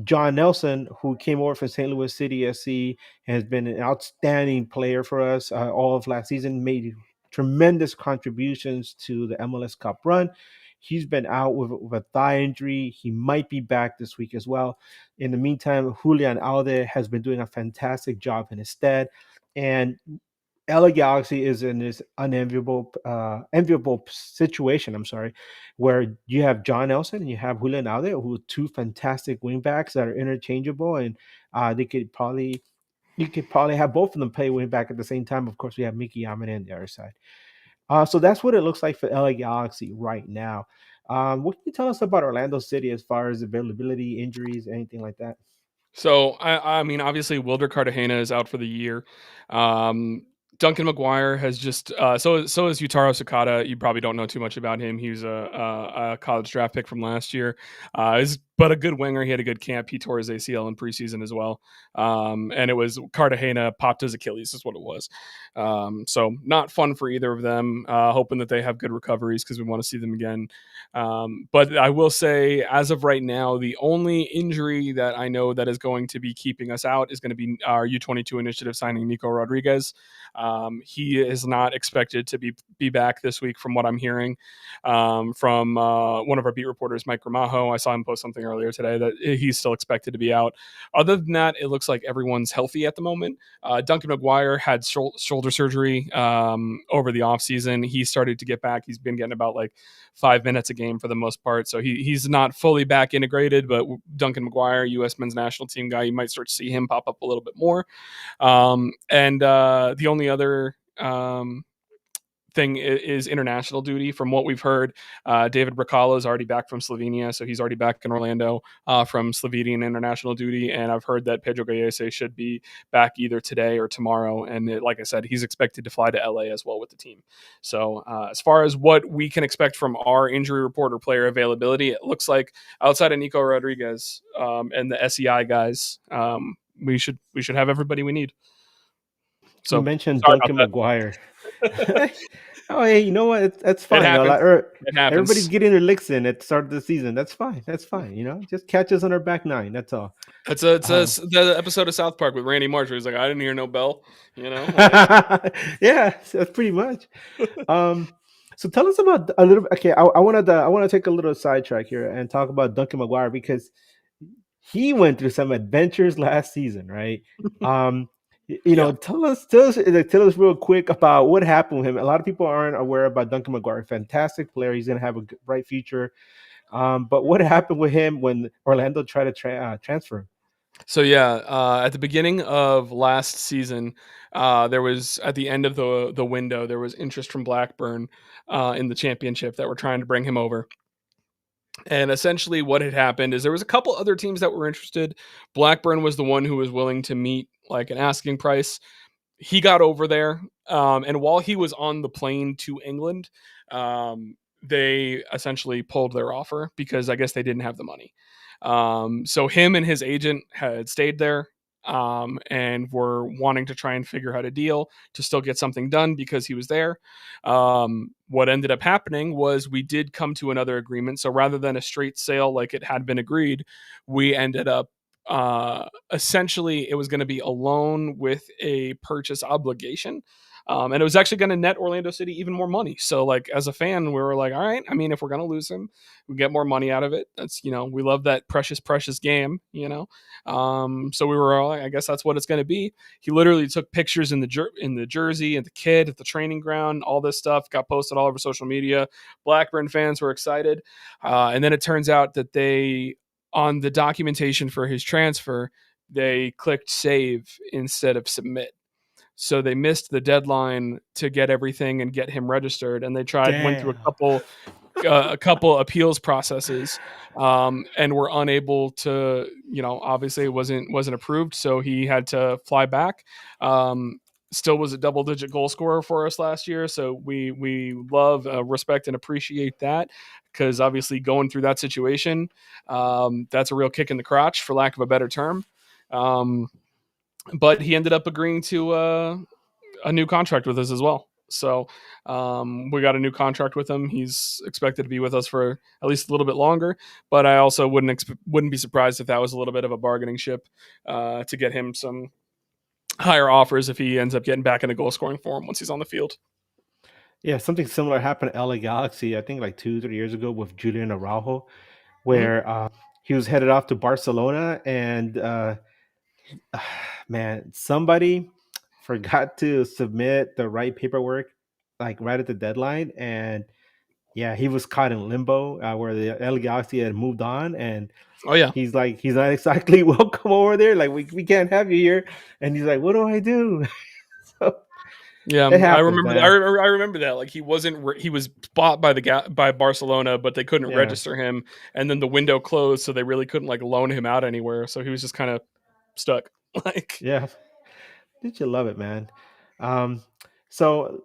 John Nelson, who came over from St. Louis City SC, has been an outstanding player for us all of last season, made tremendous contributions to the MLS Cup run. He's been out with a thigh injury. He might be back this week as well. In the meantime, Julian Alde has been doing a fantastic job in his stead. And LA Galaxy is in this enviable situation. I'm sorry, where you have John Nelson and you have Julian Alde, who are two fantastic wingbacks that are interchangeable, and they could probably you could probably have both of them play wingback at the same time. Of course, we have Mickey Yamane on the other side. So that's what it looks like for LA Galaxy right now. What can you tell us about Orlando City as far as availability, injuries, anything like that? So I mean, obviously, Wilder Cartagena is out for the year. Duncan McGuire has just so is Utaro Sakata. You probably don't know too much about him. He was a college draft pick from last year. Is but a good winger. He had a good camp. He tore his ACL in preseason as well. And it was Cartagena popped his Achilles is what it was. So not fun for either of them. Hoping that they have good recoveries because we want to see them again. But I will say, as of right now, the only injury that I know that is going to be keeping us out is going to be our U22 initiative signing Nico Rodriguez. He is not expected to be back this week, from what I'm hearing from one of our beat reporters, Mike Gramajo. I saw him post something earlier today that he's still expected to be out. Other than that, it looks like everyone's healthy at the moment. Duncan McGuire had shoulder surgery over the offseason. He started to get back. He's been getting about like 5 minutes a game for the most part. So he's not fully back integrated, but Duncan McGuire, U.S. men's national team guy, you might start to see him pop up a little bit more. And the only other thing is international duty. From what we've heard, David Bracalo is already back from Slovenia, so he's already back in Orlando from Slovenian international duty. And I've heard that Pedro Gallese should be back either today or tomorrow. And like I said, he's expected to fly to LA as well with the team. So as far as what we can expect from our injury report or player availability, it looks like outside of Nico Rodriguez and the SEI guys, we should have everybody we need. You So mentioned sorry about Duncan that. McGuire. Oh, hey, you know what? That's fine. Happens. It Everybody's happens. getting their licks in at the start of the season. That's fine. That's fine. Just catch us on our back nine. That's all. It's Um, the episode of South Park with Randy Marsh where he's like, I didn't hear no bell, like. yeah, that's pretty much. Um, so tell us about a little. Okay, I want to take a little sidetrack here and talk about Duncan McGuire because he went through some adventures last season, right? Um, Yeah. tell us real quick about what happened with him. A lot of people aren't aware about Duncan McGuire. Fantastic player. He's gonna have a bright future. But what happened with him when Orlando tried to transfer him? So yeah, at the beginning of last season, there was at the end of the window, there was interest from Blackburn in the championship that were trying to bring him over. And essentially, what had happened is there was a couple other teams that were interested. Blackburn was the one who was willing to meet like an asking price. he got over there, and while he was on the plane to England, they essentially pulled their offer because I guess they didn't have the money. So him and his agent had stayed there, and were wanting to try and figure out a deal to still get something done because he was there. What ended up happening was we did come to another agreement. So rather than a straight sale like it had been agreed, we ended up, essentially it was going to be a loan with a purchase obligation. And it was actually going to net Orlando City even more money. So, like, as a fan, we were like, all right, I mean, if we're going to lose him, we get more money out of it. That's, we love that precious, precious game, So we were all like, I guess that's what it's going to be. He literally took pictures in the jersey and the kid at the training ground, all this stuff got posted all over social media. Blackburn fans were excited. And then it turns out that on the documentation for his transfer, they clicked save instead of submit. So they missed the deadline to get everything and get him registered, and they went through Damn. a couple appeals processes, and were unable to. Obviously, it wasn't approved, so he had to fly back. Still was a double-digit goal scorer for us last year, so we love, respect, and appreciate that, because obviously going through that situation, that's a real kick in the crotch, for lack of a better term. But he ended up agreeing to a new contract with us as well. So we got a new contract with him. He's expected to be with us for at least a little bit longer. But I also wouldn't be surprised if that was a little bit of a bargaining chip to get him some higher offers if he ends up getting back into goal scoring form once he's on the field. Yeah, something similar happened at LA Galaxy, I think like 2, 3 years ago with Julian Araujo, Mm-hmm. where he was headed off to Barcelona, and man, somebody forgot to submit the right paperwork like right at the deadline, and yeah, he was caught in limbo where the LA Galaxy had moved on, and Oh yeah, he's not exactly welcome over there. Like we can't have you here, and he's like, what do I do? So yeah. it I happens, remember. I, man. I remember that. Like he was bought by Barcelona, but they couldn't Yeah, register him, and then the window closed, so they really couldn't like loan him out anywhere. So he was just kind of stuck. Like, yeah. Did you love it, man? Um, so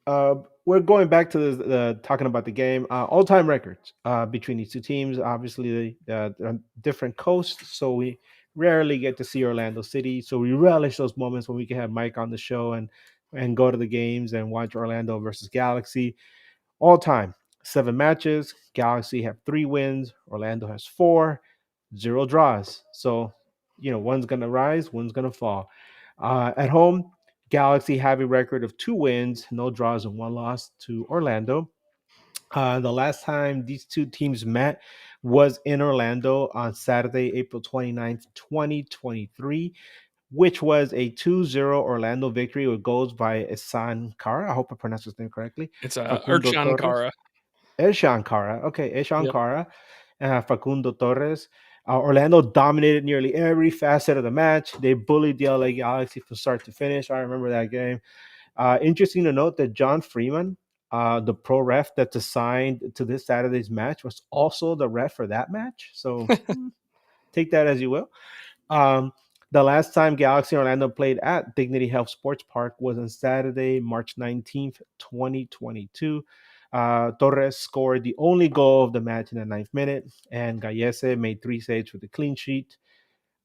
uh, we're going back to the talking about the game. All-time records between these two teams. Obviously, they're on different coasts, so we rarely get to see Orlando City. So we relish those moments when we can have Mike on the show and go to the games and watch Orlando versus Galaxy. All time, 7 matches. Galaxy have 3 wins. Orlando has 4, 0 draws. So, one's going to rise, one's going to fall. At home, Galaxy have a record of 2 wins, no draws, and 1 loss to Orlando. The last time these two teams met was in Orlando on Saturday, April 29th, 2023, which was a 2-0 Orlando victory with goals by Isan Kara. I hope I pronounced his name correctly. it's Facundo Ercan Torres. Kara. Eshan Kara. Okay, Eshan Yep. Kara. Facundo Torres. Orlando dominated nearly every facet of the match. They bullied the LA Galaxy from start to finish. I remember that game. Interesting to note that John Freeman, the pro ref that's assigned to this Saturday's match, was also the ref for that match. So take that as you will. Um, the last time Galaxy Orlando played at Dignity Health Sports Park was on Saturday, March 19th, 2022. Torres scored the only goal of the match in the 9th minute, and Gallese made 3 saves with a clean sheet.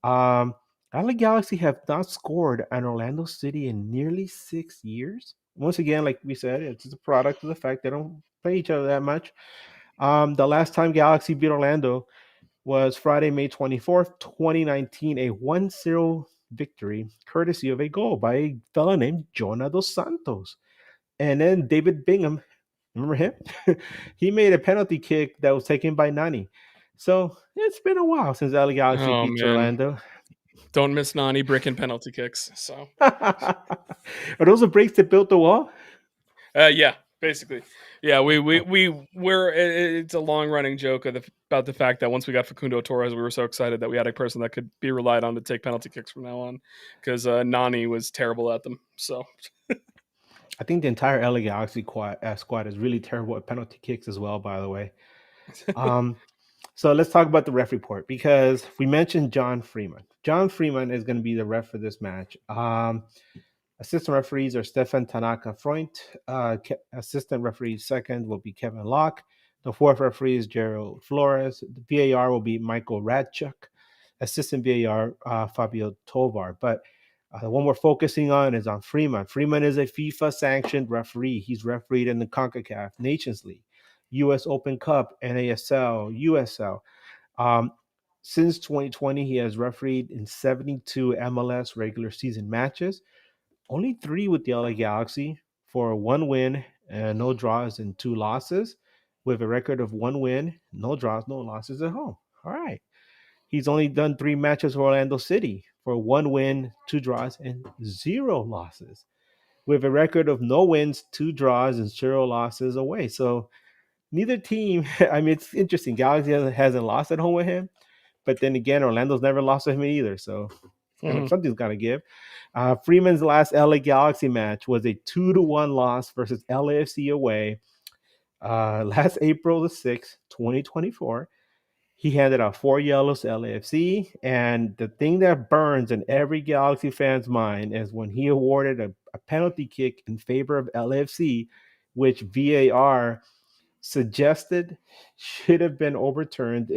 Um, LA Galaxy have not scored an Orlando City in nearly 6 years. Once again, like we said, it's just a product of the fact they don't play each other that much. The last time Galaxy beat Orlando was Friday, May 24th, 2019, a 1-0 victory, courtesy of a goal by a fella named Jonah Dos Santos. And then David Bingham, remember him? He made a penalty kick that was taken by Nani. So it's been a while since LA Galaxy Oh beats man, Orlando. don't miss Nani bricking penalty kicks. So Are those the breaks that built the wall? yeah, basically, yeah. It's a long running joke about the fact that once we got Facundo Torres, we were so excited that we had a person that could be relied on to take penalty kicks from now on, because Nani was terrible at them. So I think the entire LA Galaxy squad is really terrible at penalty kicks as well, by the way. Um, so let's talk about the ref report because we mentioned John Freeman. John Freeman is going to be the ref for this match. Assistant referees are Stefan Tanaka Freund. Assistant referee second will be Kevin Locke. The fourth referee is Gerald Flores. The VAR will be Michael Radchuk. Assistant VAR, Fabio Tovar. But the one we're focusing on is on Freeman. Freeman is a FIFA sanctioned referee. He's refereed in the CONCACAF Nations League, US Open Cup, NASL, USL. Um, since 2020, he has refereed in 72 MLS regular season matches, only three with the LA Galaxy for one win and no draws and two losses, with a record of one win, no draws, no losses at home. All right. He's only done three matches for Orlando City for one win, two draws, and zero losses, with a record of no wins, two draws, and zero losses away. So neither team, I mean, it's interesting. Galaxy hasn't lost at home with him, but then again, Orlando's never lost with him either. So Hmm. something's got to give. Freeman's last LA Galaxy match was a 2-1 loss versus LAFC away last April the 6th, 2024. He handed out four yellows to LAFC. And the thing that burns in every Galaxy fan's mind is when he awarded a penalty kick in favor of LAFC, which VAR suggested should have been overturned.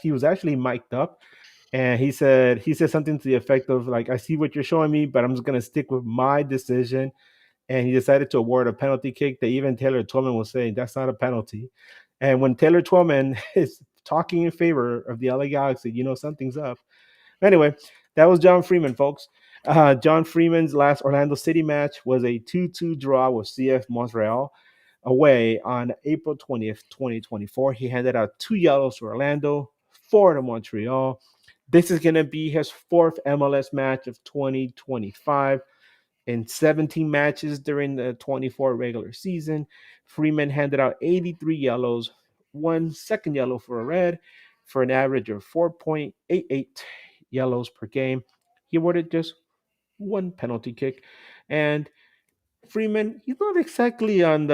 He was actually mic'd up, and he said something to the effect of like, I see what you're showing me, but I'm just gonna stick with my decision. And he decided to award a penalty kick that even Taylor Twellman was saying that's not a penalty. And when Taylor Twellman is talking in favor of the LA Galaxy, something's up. Anyway, that was John Freeman, folks. John Freeman's last Orlando City match was a 2-2 draw with CF Montreal away on April 20th, 2024. He handed out two yellows to Orlando, four to Montreal. This is going to be his fourth MLS match of 2025. In 17 matches during the 24 regular season, Freeman handed out 83 yellows, one second yellow for a red, for an average of 4.88 yellows per game. He awarded just one penalty kick. And Freeman, he's not exactly on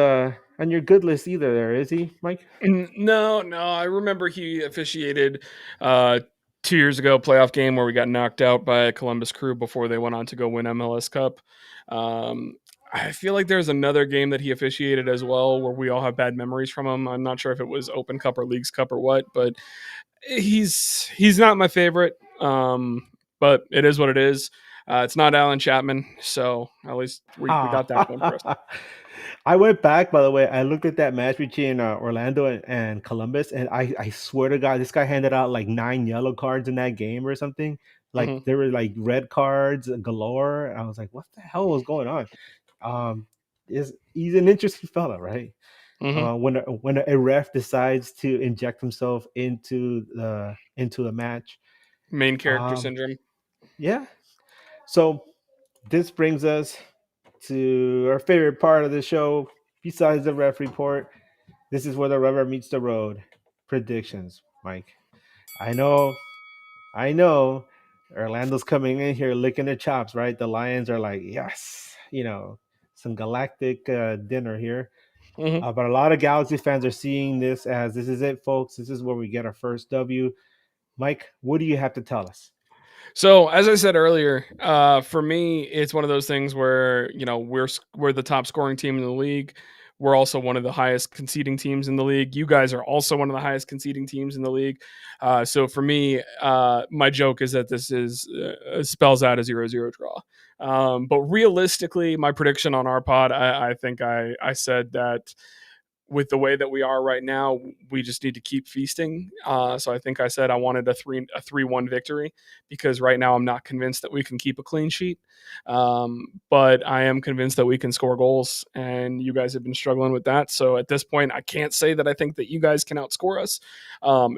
your good list either there, is he, Mike? No, no. I remember he officiated 2 years ago, a playoff game where we got knocked out by Columbus Crew before they went on to go win MLS Cup. Um, I feel like there's another game that he officiated as well where we all have bad memories from him. I'm not sure if it was Open Cup or Leagues Cup or what, but he's not my favorite. But it is what it is. It's not Alan Chapman, so at least we got that going for us. I went back, by the way. I looked at that match between Orlando and Columbus, and I swear to God, this guy handed out like 9 yellow cards in that game or something. Like Hmm. there were like red cards galore. I was like, what the hell was going on? Um, he's an interesting fella, right? Hmm. When a ref decides to inject himself into the match. Main character Um, syndrome. yeah. So this brings us to our favorite part of the show, besides the ref report. This is where the rubber meets the road. Predictions, Mike. I know, I know. Orlando's coming in here licking their chops, right? The Lions are like, yes, some galactic dinner here. Hmm. But a lot of Galaxy fans are seeing this as this is it, folks. This is where we get our first W. Mike, what do you have to tell us? So, as I said earlier, for me, it's one of those things where we're the top scoring team in the league. We're also one of the highest conceding teams in the league. You guys are also one of the highest conceding teams in the league. So for me, my joke is that this is spells out a 0-0 draw. But realistically, my prediction on our pod, I think I said that with the way that we are right now, we just need to keep feasting. So I think I said I wanted a 3-1 victory because right now I'm not convinced that we can keep a clean sheet. But I am convinced that we can score goals, and you guys have been struggling with that. So at this point, I can't say that I think that you guys can outscore us.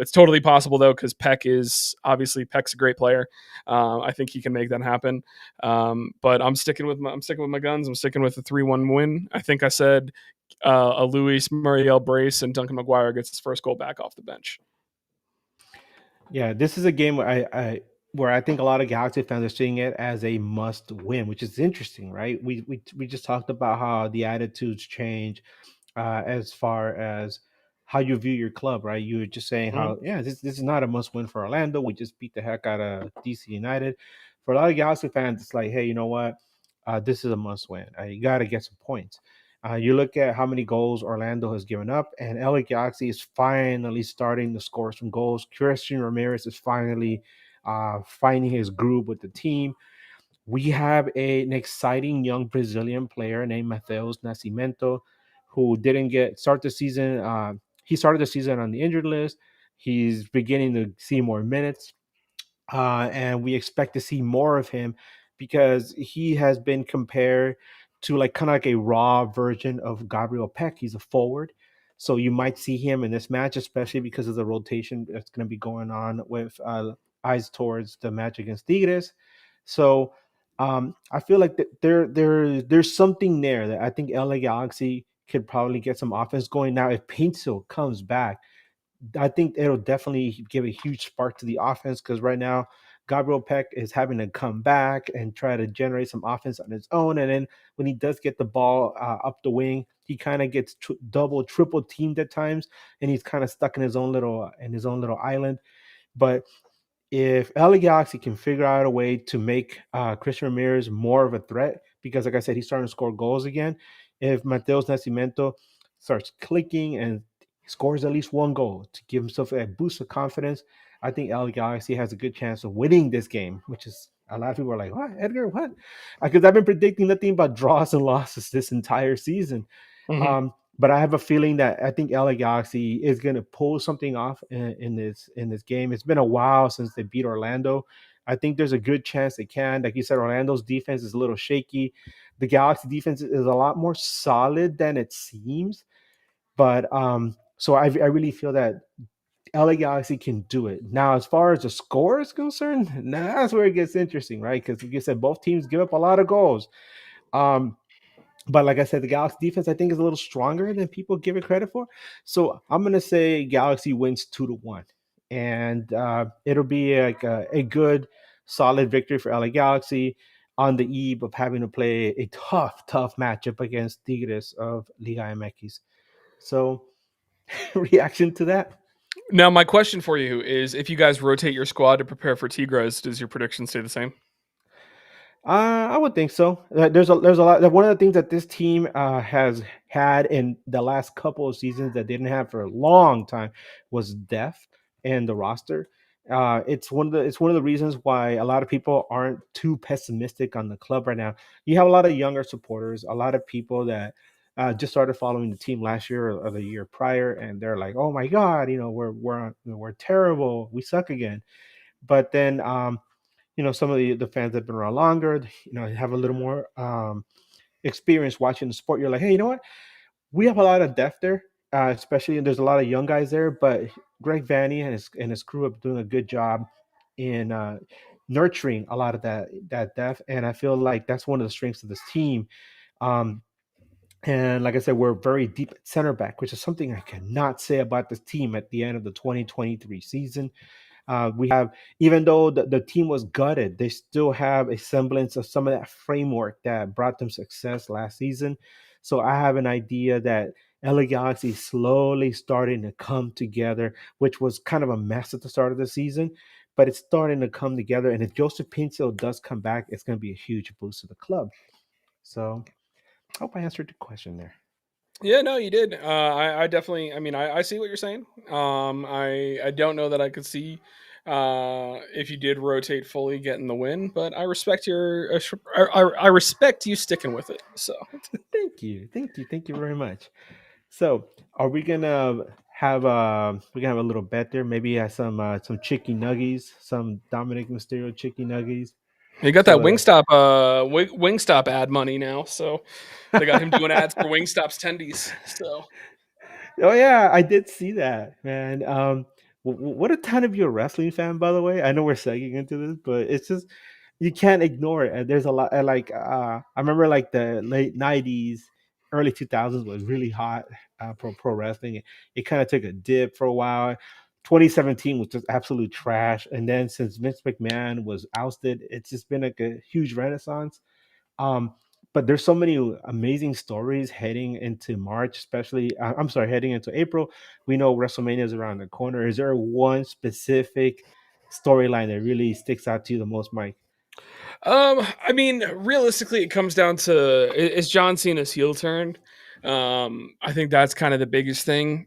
It's totally possible though, because Peck's a great player. I think he can make that happen. But I'm sticking with my guns. I'm sticking with the 3-1 win. I think I said a Luis Muriel brace and Duncan McGuire gets his first goal back off the bench. Yeah, this is a game where I think a lot of Galaxy fans are seeing it as a must win, which is interesting, right? We just talked about how the attitudes change as far as how you view your club, right? You were just saying Mm-hmm. how, yeah, this is not a must win for Orlando. We just beat the heck out of DC United. For a lot of Galaxy fans, it's like, hey, you know what? this is a must win. You got to get some points. You look at how many goals Orlando has given up, and LA Galaxy is finally starting to score some goals. Christian Ramirez is finally finding his groove with the team. We have an exciting young Brazilian player named Mateus Nascimento, who didn't get start the season. He started the season on the injured list. He's beginning to see more minutes, and we expect to see more of him because he has been compared to like kind of like a raw version of Gabriel Peck. He's a forward, so you might see him in this match, especially because of the rotation that's going to be going on with eyes towards the match against Tigres. So I feel like there's something there that I think LA Galaxy could probably get some offense going now if Paintsville comes back. I think it'll definitely give a huge spark to the offense because right now Gabriel Peck is having to come back and try to generate some offense on his own. And then when he does get the ball up the wing, he kind of gets double, triple teamed at times, and he's kind of stuck in his own little island. But if LA Galaxy can figure out a way to make Christian Ramirez more of a threat, because like I said, he's starting to score goals again. If Mateus Nascimento starts clicking and scores at least one goal to give himself a boost of confidence, I think LA Galaxy has a good chance of winning this game, which is a lot of people are like, what, Edgar, what? Because I've been predicting nothing but draws and losses this entire season. Mhm. But I have a feeling that I think LA Galaxy is going to pull something off in this game. It's been a while since they beat Orlando. I think there's a good chance they can. Like you said, Orlando's defense is a little shaky. The Galaxy defense is a lot more solid than it seems. But so I really feel that LA Galaxy can do it. Now, as far as the score is concerned, now that's where it gets interesting, right? Because like you said, both teams give up a lot of goals. Um, but like I said, the Galaxy defense I think is a little stronger than people give it credit for. So I'm gonna say Galaxy wins 2-1, and it'll be like a good, solid victory for LA Galaxy on the eve of having to play a tough, tough matchup against Tigres of Liga MX. So reaction to that? Now, my question for you is: if you guys rotate your squad to prepare for Tigres, does your prediction stay the same? I would think so. There's a lot. One of the things that this team has had in the last couple of seasons that they didn't have for a long time was depth in the roster. It's one of the reasons why a lot of people aren't too pessimistic on the club right now. You have a lot of younger supporters, a lot of people that just started following the team last year or the year prior, and they're like, "Oh my God, we're terrible. We suck again." But then some of the fans that have been around longer, have a little more experience watching the sport. You're like, hey, you know what? We have a lot of depth there, especially and there's a lot of young guys there. But Greg Vanny and his crew are doing a good job in nurturing a lot of that depth, and I feel like that's one of the strengths of this team. Um, and like I said, we're very deep at center back, which is something I cannot say about this team at the end of the 2023 season. We have, even though the team was gutted, they still have a semblance of some of that framework that brought them success last season. So I have an idea that LA Galaxy is slowly starting to come together, which was kind of a mess at the start of the season, but it's starting to come together. And if Joseph Pinto does come back, it's going to be a huge boost to the club. So I hope I answered the question there. Yeah, no, you did. I definitely. I mean, I see what you're saying. I don't know that I could see if you did rotate fully getting the win, but I respect your. I respect you sticking with it. So Thank you very much. So, are we gonna have a little bet there? Maybe some chicken nuggies, some Dominic Mysterio chicken nuggies. you got that So, Wingstop ad money now. So they got him doing ads for Wingstop's tendies. So oh yeah, I did see that, man. What a ton of you a wrestling fan, by the way. I know we're segueing into this, but it's just you can't ignore it. And there's a lot. Like I remember, like the late '90s, early 2000s was really hot pro wrestling. It kind of took a dip for a while. 2017 was just absolute trash, and then since Vince McMahon was ousted, it's just been like a huge renaissance. Um, but there's so many amazing stories heading into March, especially. I'm sorry, heading into April. We know WrestleMania is around the corner. Is there one specific storyline that really sticks out to you the most, Mike? I mean, realistically, it comes down to is John Cena's heel turn. I think that's kind of the biggest thing.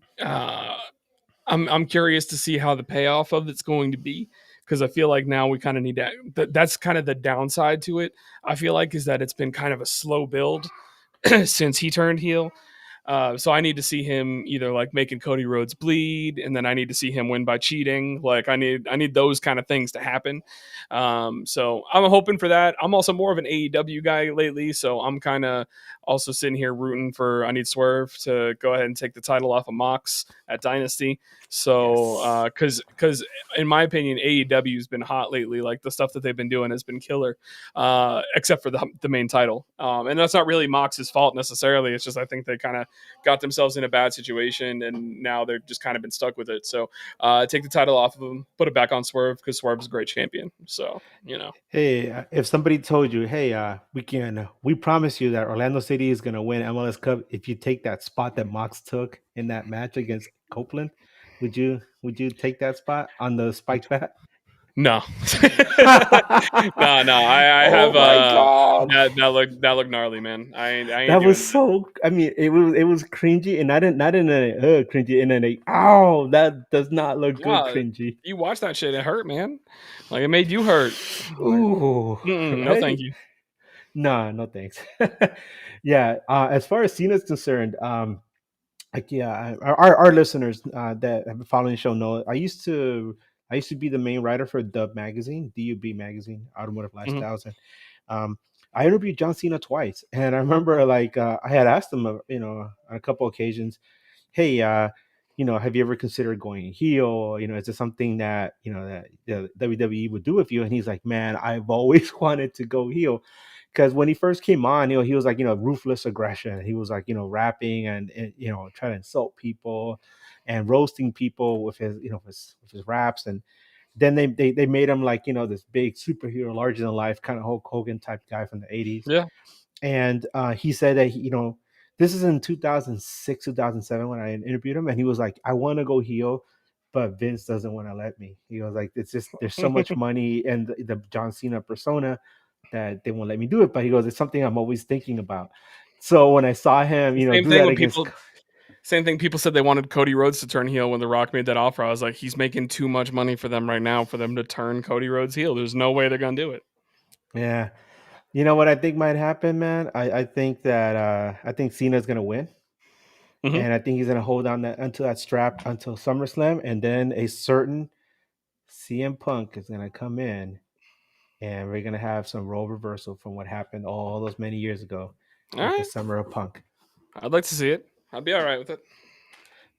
I'm curious to see how the payoff of it's going to be because I feel like now we kind of need to. That's kind of the downside to it. I feel like is that it's been kind of a slow build since he turned heel. So I need to see him either like making Cody Rhodes bleed, and then I need to see him win by cheating. Like I need those kind of things to happen. So I'm hoping for that. I'm also more of an AEW guy lately, so I'm kind of also sitting here rooting for I need Swerve to go ahead and take the title off of Mox at Dynasty. Yes. So because in my opinion AEW has been hot lately. Like the stuff that they've been doing has been killer, except for the main title. And that's not really Mox's fault necessarily. It's just I think they kind of got themselves in a bad situation, and now they're just kind of been stuck with it. So take the title off of him, put it back on Swerve because Swerve is a great champion. So Hey, if somebody told you, hey, we promise you that Orlando City is gonna win MLS Cup if you take that spot that Mox took in that match against Copeland, would you take that spot on the spike bat? no, no. I Oh have my god, that look gnarly, man. I ain't that doing was that. so. I mean, it was cringy, and not in a cringy, in a oh, that does not look good, Wow, cringy. you watch that shit, it hurt, man. Like it made you hurt. Like, Ooh, no, thank right? you. No, no thanks. Yeah, as far as Cena's concerned, like yeah, our listeners that have been following the show know I used to be the main writer for Dub Magazine, DUB Magazine, Automotive Mhm. Lifestyles, and I interviewed John Cena twice, and I remember like I had asked him, on a couple occasions, hey, have you ever considered going heel? Is it something that that the WWE would do with you? And he's like, man, I've always wanted to go heel because when he first came on, he was like, ruthless aggression. He was like, rapping and trying to insult people and roasting people with his, with his raps. And then they made him like, this big superhero, larger than life kind of Hulk Hogan type guy from the 80s. Yeah. And he said that this is in 2006, 2007 when I interviewed him, and he was like, I want to go heel, but Vince doesn't want to let me. He was like, it's just there's so much money and the John Cena persona that they won't let me do it. But he goes, it's something I'm always thinking about. So when I saw him, Same do thing that when against, people Same thing. People said they wanted Cody Rhodes to turn heel when The Rock made that offer. I was like, he's making too much money for them right now for them to turn Cody Rhodes heel. There's no way they're gonna do it. yeah, what I think might happen, man. I think Cena's gonna win. Hmm. And I think he's gonna hold on that until that strap until SummerSlam, and then a certain CM Punk is gonna come in, and we're gonna have some role reversal from what happened all those many years ago All with the right, Summer of Punk. I'd like to see it. I'd be all right with it.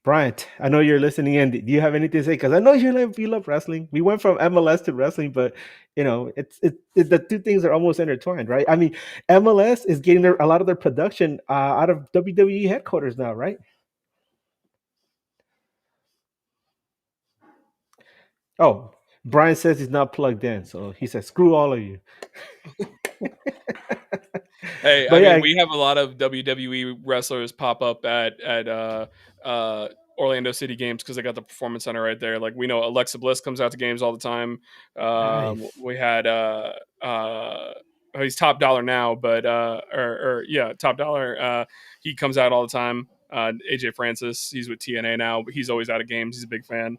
Bryant, I know you're listening in. Do you have anything to say? Because I know you love wrestling. We went from MLS to wrestling, but the two things are almost intertwined, right? I mean, MLS is getting a lot of their production out of WWE headquarters now, right? Oh, Brian says he's not plugged in, so he says, "Screw all of you." Hey, I But mean, yeah, we have a lot of WWE wrestlers pop up at uh, Orlando City games because they got the Performance Center right there. Like we know Alexa Bliss comes out to games all the time. nice. We had oh, he's Top Dollar now, but or yeah, Top Dollar. He comes out all the time. AJ Francis, he's with TNA now, but he's always out of games. He's a big fan.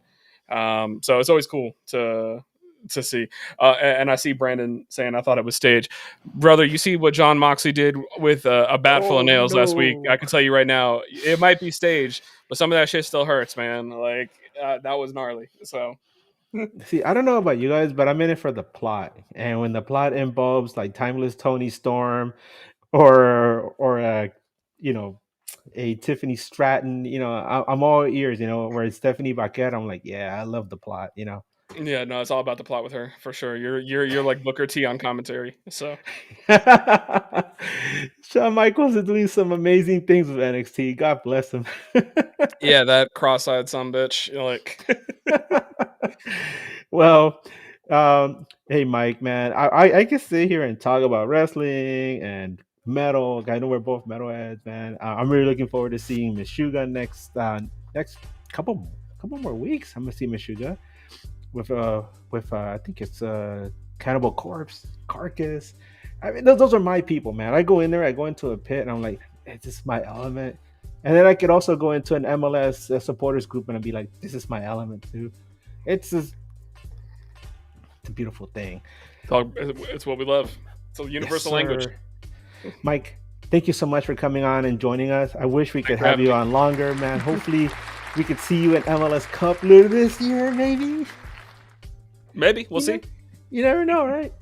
So it's always cool to see. And I see Brandon saying, I thought it was staged. Brother, you see what John Moxley did with a bat full of Oh nails last week. I no. can tell you right now, it might be staged, but some of that shit still hurts, man. Like, that was gnarly. So, See, I don't know about you guys, but I'm in it for the plot. And when the plot involves like timeless Tony Storm or you know a Tiffany Stratton, I'm all ears. Where it's Stephanie Paquette, I'm like, yeah, I love the plot. yeah, no, it's all about the plot with her for sure. You're like Booker T on commentary. So, Shawn Michaels is doing some amazing things with NXT. God bless him. yeah, that cross-eyed son bitch. Like, Well, hey Mike, man, I can sit here and talk about wrestling and metal. I know we're both metalheads, man. I'm really looking forward to seeing Meshuggah next couple more weeks. I'm gonna see Meshuggah with I think it's Cannibal Corpse, Carcass. I mean, those are my people, man. I go in there, I go into a pit, and I'm like, is this my element? And then I could also go into an MLS supporters group and I'd be like, this is my element too. It's just, it's a beautiful thing. It's what we love. It's a Yes, universal language. sir. Mike, thank you so much for coming on and joining us. I wish we Thanks could for have having you me. on longer, man. Hopefully, we could see you at MLS Cup later this year, maybe. Maybe we'll see. You never know, right?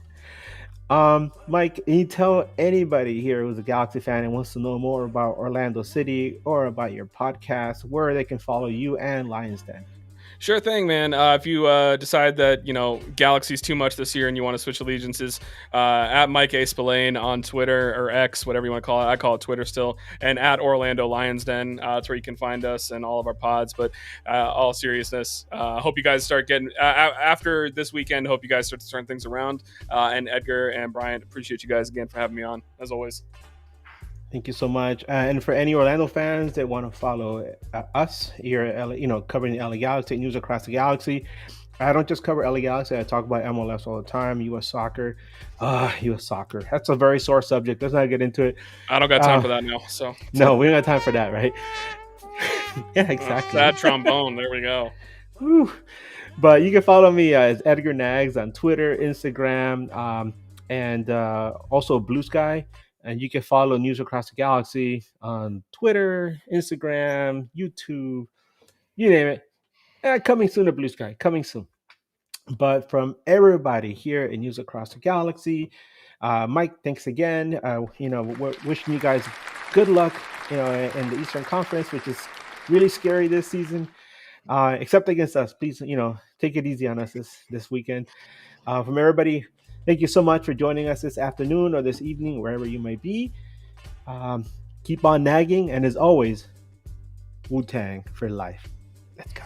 Mike, can you tell anybody here who's a Galaxy fan and wants to know more about Orlando City or about your podcast where they can follow you and Lions Den? Sure thing, man. If you decide that Galaxy's too much this year and you want to switch allegiances, at Mike A. Spillane on Twitter or X, whatever you want to call it. I call it Twitter still, and at Orlando Lions Den. That's where you can find us and all of our pods. But all seriousness, hope you guys start getting after this weekend. Hope you guys start to turn things around. And Edgar and Brian, appreciate you guys again for having me on as always. Thank you so much. And for any Orlando fans that want to follow us here, at covering the LA Galaxy, news across the galaxy. I don't just cover LA Galaxy. I talk about MLS all the time. U.S. soccer, U.S. soccer. That's a very sore subject. Let's not get into it. I don't got time for that now. So no, we don't have time for that, right? Yeah, exactly. Sad trombone. There we go. Whew. But you can follow me as Edgar Nags on Twitter, Instagram, and also Blue Sky. And you can follow News Across the Galaxy on Twitter, Instagram, YouTube, you name it. Coming soon to Blue Sky, coming soon. But from everybody here in News Across the Galaxy, Mike, thanks again. We're wishing you guys good luck, in the Eastern Conference, which is really scary this season. Except against us, please, take it easy on us this weekend. From everybody, thank you so much for joining us this afternoon or this evening, wherever you may be. Keep on nagging, and as always, Wu-Tang for life. Let's go.